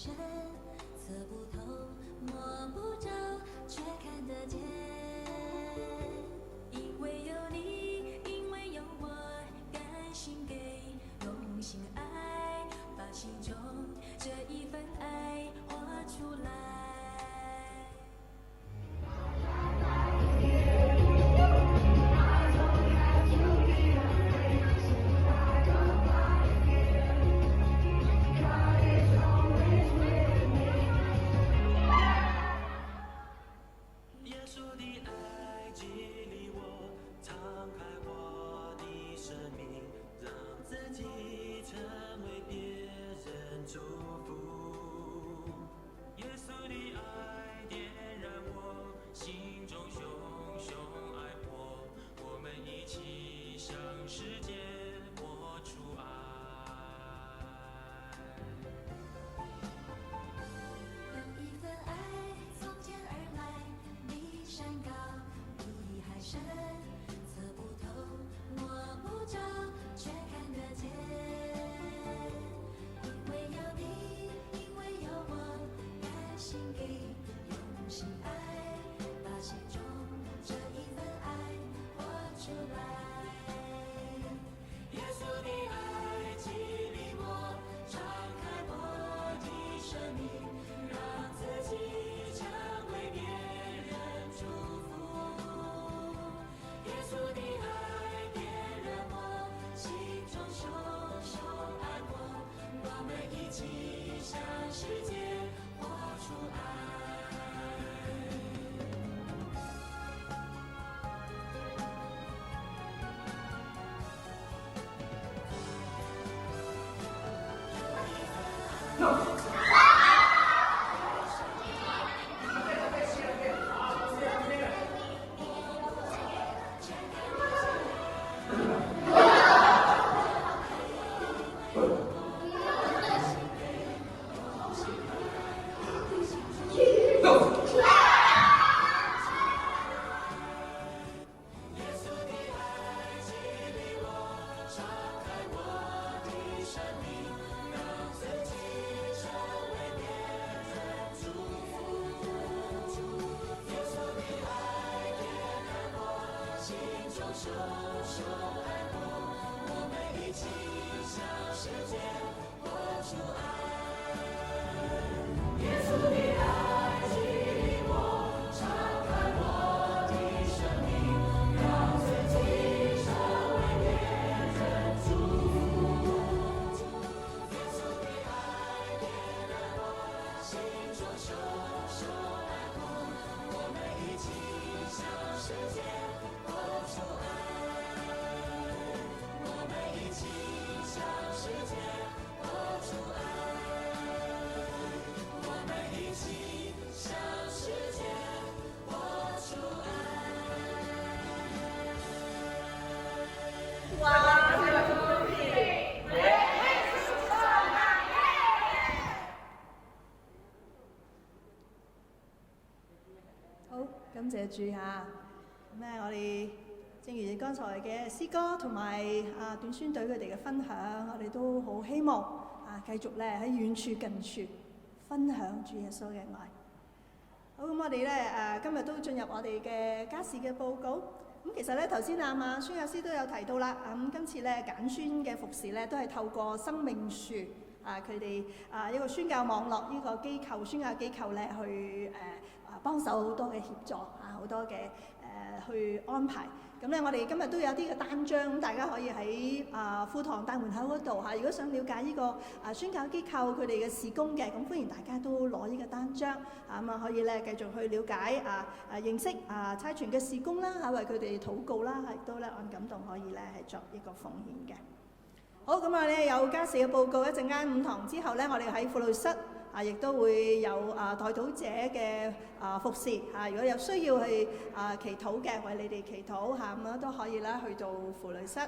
深，测不透，摸不着，却看得见。因为有你，因为有我，甘心给，用心爱，把心中这一份爱活出来。感謝主嚇，我哋正如剛才嘅詩歌同埋短宣隊佢哋嘅分享，我哋都好希望繼續喺遠處近處分享主耶穌嘅愛。好，咁我哋今日都進入我哋嘅家事嘅報告。咁其實頭先宣教師都有提到啦，今次簡宣嘅服侍都係透過生命樹佢哋一個宣教網絡呢個機構宣教機構去幫手好多嘅協助好多嘅去安排。咁我哋今日都有啲嘅單張，咁大家可以喺庫堂大門口嗰度如果想了解呢個宣教機構佢哋嘅事工嘅，咁歡迎大家都攞呢個單張咁可以繼續去了解認識差傳嘅事工啦為佢哋禱告啦，亦都按感動可以係作一個奉獻嘅。好，咁我哋有家事嘅報告，一陣間5堂之後我哋喺婦女室亦都會有代禱者嘅服侍如果有需要去祈禱嘅，為你哋祈禱咁都可以去到婦女室。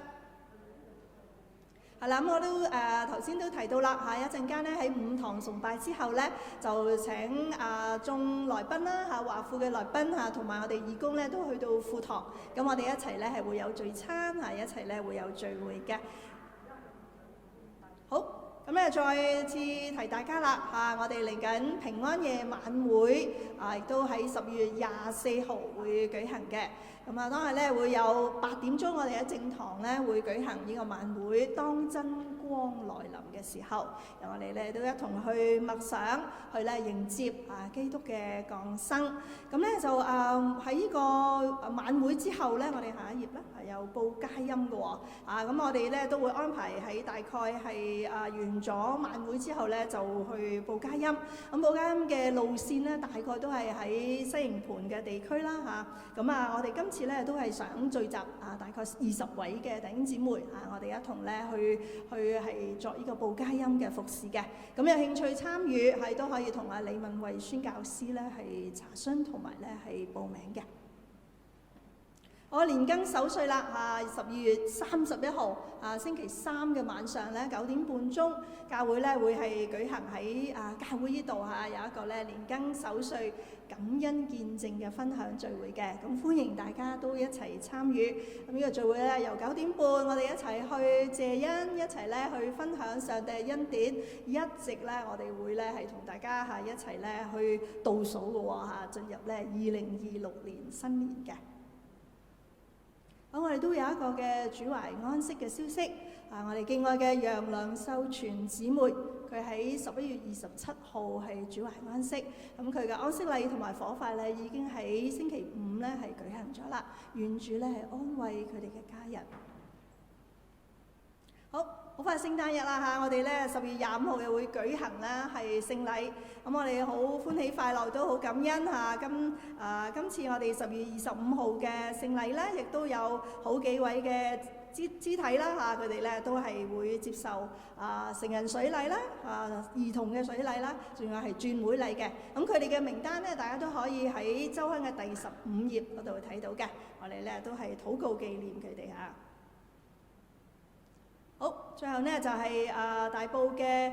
係啦，咁我都頭先都提到啦一陣間喺5堂崇拜之後就請眾來賓啦華富嘅來賓同埋我哋義工都去到庫堂，咁我哋一齊係會有聚餐一齊會有聚會嘅。好。咁咧再次提大家啦嚇，我哋嚟緊平安夜晚會亦都喺12月24號會舉行嘅。咁啊，當日咧會有8點鐘，我哋喺正堂咧會舉行呢個晚會，當真光來臨嘅時候，由我哋咧都一同去默想，去咧迎接基督嘅降生。咁咧就喺呢個晚會之後咧，我哋下一頁咧係有報佳音嘅喎。咁我哋咧都會安排喺大概係完咗晚會之後咧就去報佳音。咁報佳音嘅路線咧大概都係喺西營盤嘅地區啦嚇。咁我哋今次咧都係想聚集大概20位嘅弟兄姊妹我哋一同咧去係作呢個報佳音嘅服侍嘅。咁有興趣參與係都可以同李文慧宣教師咧係查詢同埋咧係報名嘅。我年庚守歲啦，12月31號星期三嘅晚上咧9點半鐘，教會咧會係舉行喺教會呢度有一個咧年庚守歲感恩見證嘅分享聚會嘅，咁歡迎大家都一齊參與。咁呢個聚會咧由9點半，我哋一齊去謝恩，一齊咧去分享上帝嘅恩典，一直咧我哋會咧係同大家一齊咧去倒數嘅喎進入咧2026年新年嘅。我哋都有一個嘅主懷安息嘅消息，我哋敬愛嘅楊梁秀全姊妹，佢喺11月27號係主懷安息，咁佢嘅安息禮同埋火化禮已經喺星期5咧係舉行咗啦，願主咧係安慰佢哋嘅家人。好快聖誕日啦我哋咧12月25號又會舉行啦係聖禮，咁我哋好歡喜快樂，都好感恩今次我哋12月25號嘅聖禮咧，亦都有好幾位嘅肢體啦佢哋咧都係會接受成人水禮啦兒童嘅水禮啦，仲有係轉會禮嘅。咁佢哋嘅名單咧，大家都可以喺週刊嘅第15頁嗰度睇到嘅。我哋咧都係禱告紀念佢哋好，最後呢就係大埔嘅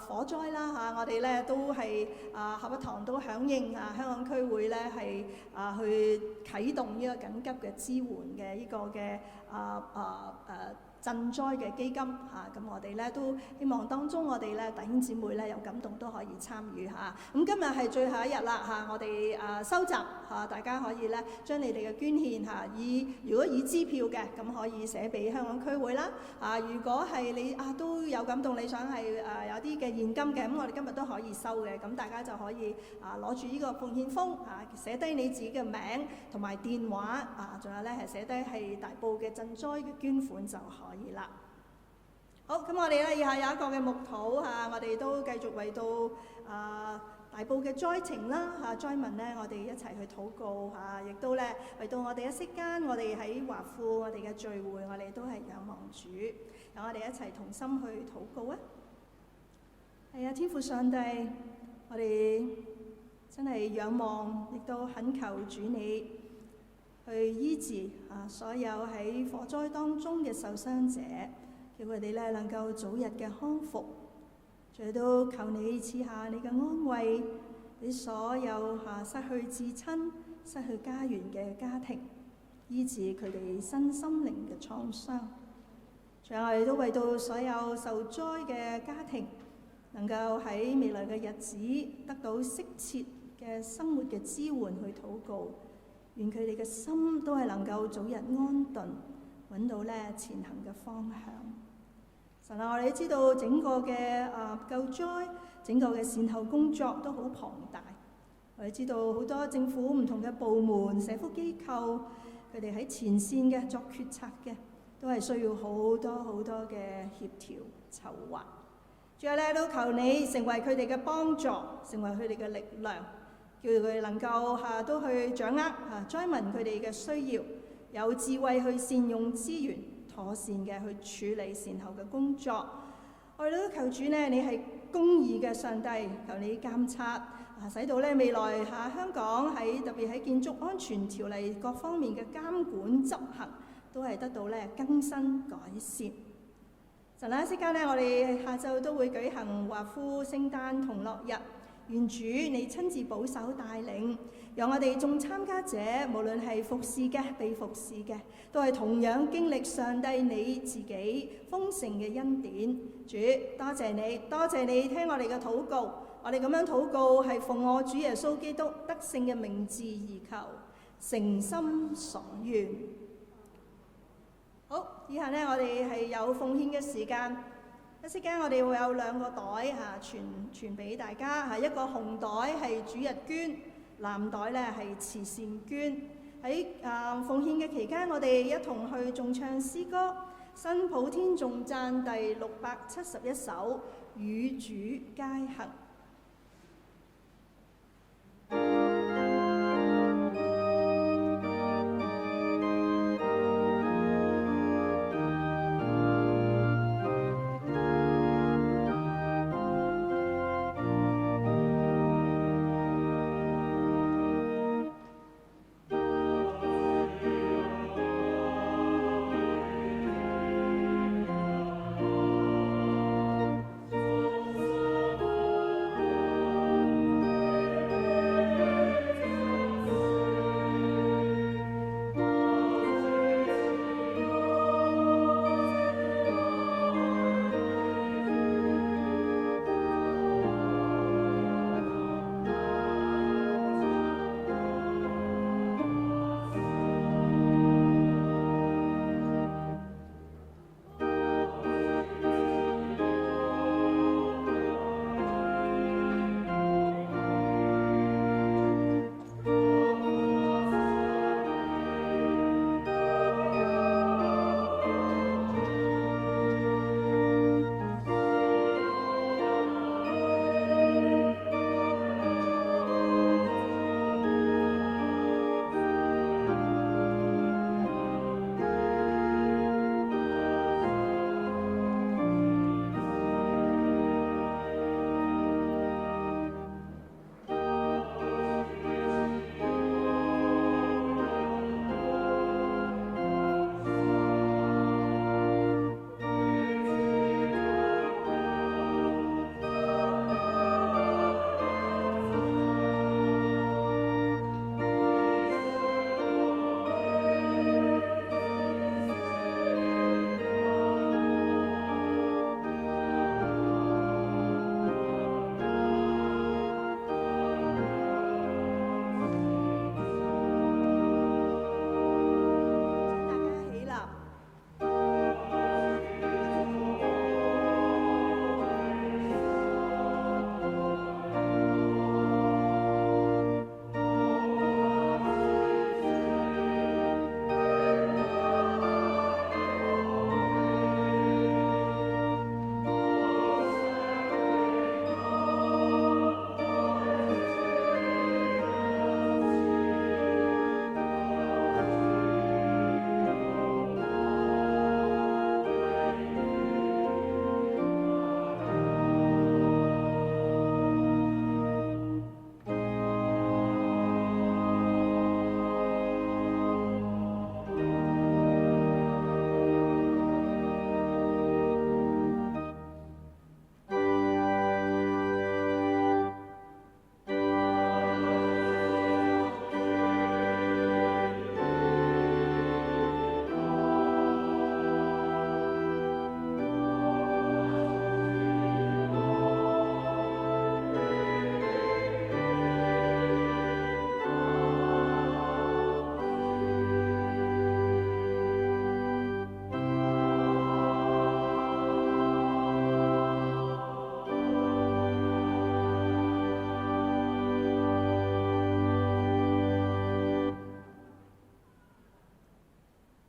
火災啦我哋咧都係合一堂都響應香港區會咧係去啟動呢個緊急嘅支援嘅呢個嘅賑災嘅基金咁我哋咧都希望當中我哋咧弟兄姊妹咧有感動都可以參與咁今日係最後一日啦我哋收集大家可以咧將你哋嘅捐獻如果以支票嘅咁可以寫俾香港區會啦如果係你都有感動，你想係有啲嘅現金嘅咁我哋今日都可以收嘅，咁大家就可以攞住呢個奉獻封寫低你自己嘅名同埋電話仲有咧係寫低係大埔嘅賑災嘅捐款就可以啦。好，咁我哋咧以下有一個嘅牧禱我哋都繼續為到大埔嘅災情啦災民咧，我哋一齊去禱告亦都咧為到我哋一息間，我哋喺華富我哋嘅聚會，我哋都係仰望主，由我哋一齊同心去禱告啊！係天父上帝，我哋真係仰望，亦都懇求主你去醫治所有喺火災當中嘅受傷者，叫佢哋咧能夠早日嘅康復。最都求你賜下你嘅安慰，俾所有失去至親、失去家園嘅家庭，醫治佢哋身心靈嘅創傷。最後我哋都為到所有受災嘅家庭，能夠喺未來嘅日子得到適切嘅生活嘅支援去禱告，願佢哋嘅心都係能夠早日安頓，揾到咧前行嘅方向。神我哋知道整個嘅救災、整個嘅善後工作都好龐大。我哋知道好多政府唔同嘅部門、社福機構，佢哋喺前線嘅作決策嘅，都係需要好多好多嘅協調籌劃。最後咧都求你成為佢哋嘅幫助，成為佢哋嘅力量，叫佢哋能夠都去掌握災民佢哋嘅需要，有智慧去善用資源，妥善嘅去處理善後嘅工作。我哋都求主呢，你係公義嘅上帝，求你監察使到咧未來香港喺特別喺建築安全條例各方面嘅監管執行都係得到咧更新改善。神啊，息間呢，我哋下晝都會舉行華富聖誕同樂日，願主你親自保守帶領，讓我哋眾參加者，無論係服侍嘅、被服侍嘅，都係同樣經歷上帝你自己豐盛嘅恩典。主，多謝你，多謝你聽我哋嘅禱告，我哋咁樣禱告係奉我主耶穌基督得勝嘅名字而求，誠心所願。好，以下呢，我哋係有奉獻嘅時間。一陣間我哋會有兩個袋傳俾大家，一個紅袋係主日捐，藍袋咧係慈善捐。喺奉獻嘅期間，我哋一同去頌唱詩歌《新普天頌讚》第671首《與主偕行》。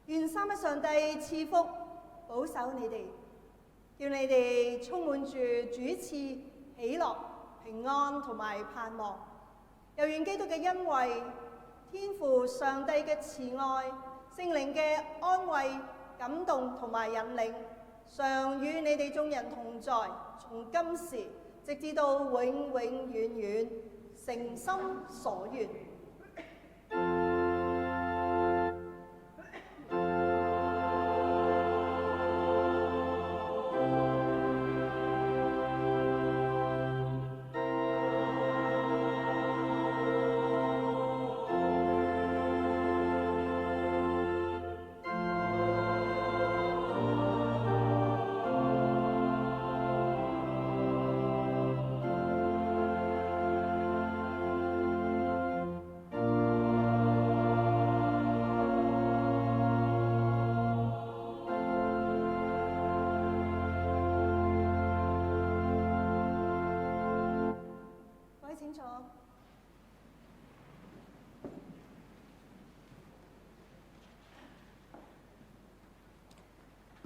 願三一上帝賜福保守你哋，叫你哋充滿住主賜喜樂、平安同埋盼望。又願基督嘅恩惠、天父上帝嘅慈愛、聖靈嘅安慰、感動同埋引領，常與你哋眾人同在，從今時直至到永永遠遠，誠心所願。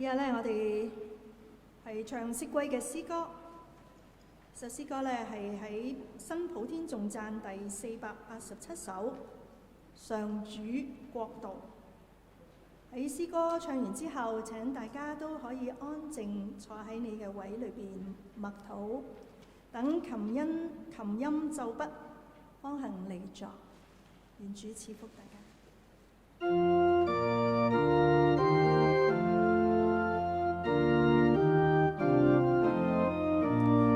依家咧，我哋係唱釋歸嘅詩歌。首詩歌咧係喺新普天頌讚第487首，上主國度。喺詩歌唱完之後，請大家都可以安靜坐喺你嘅位裏邊默禱，等琴音奏畢，方行離座。願主賜福大家。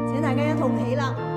請大家一同起立。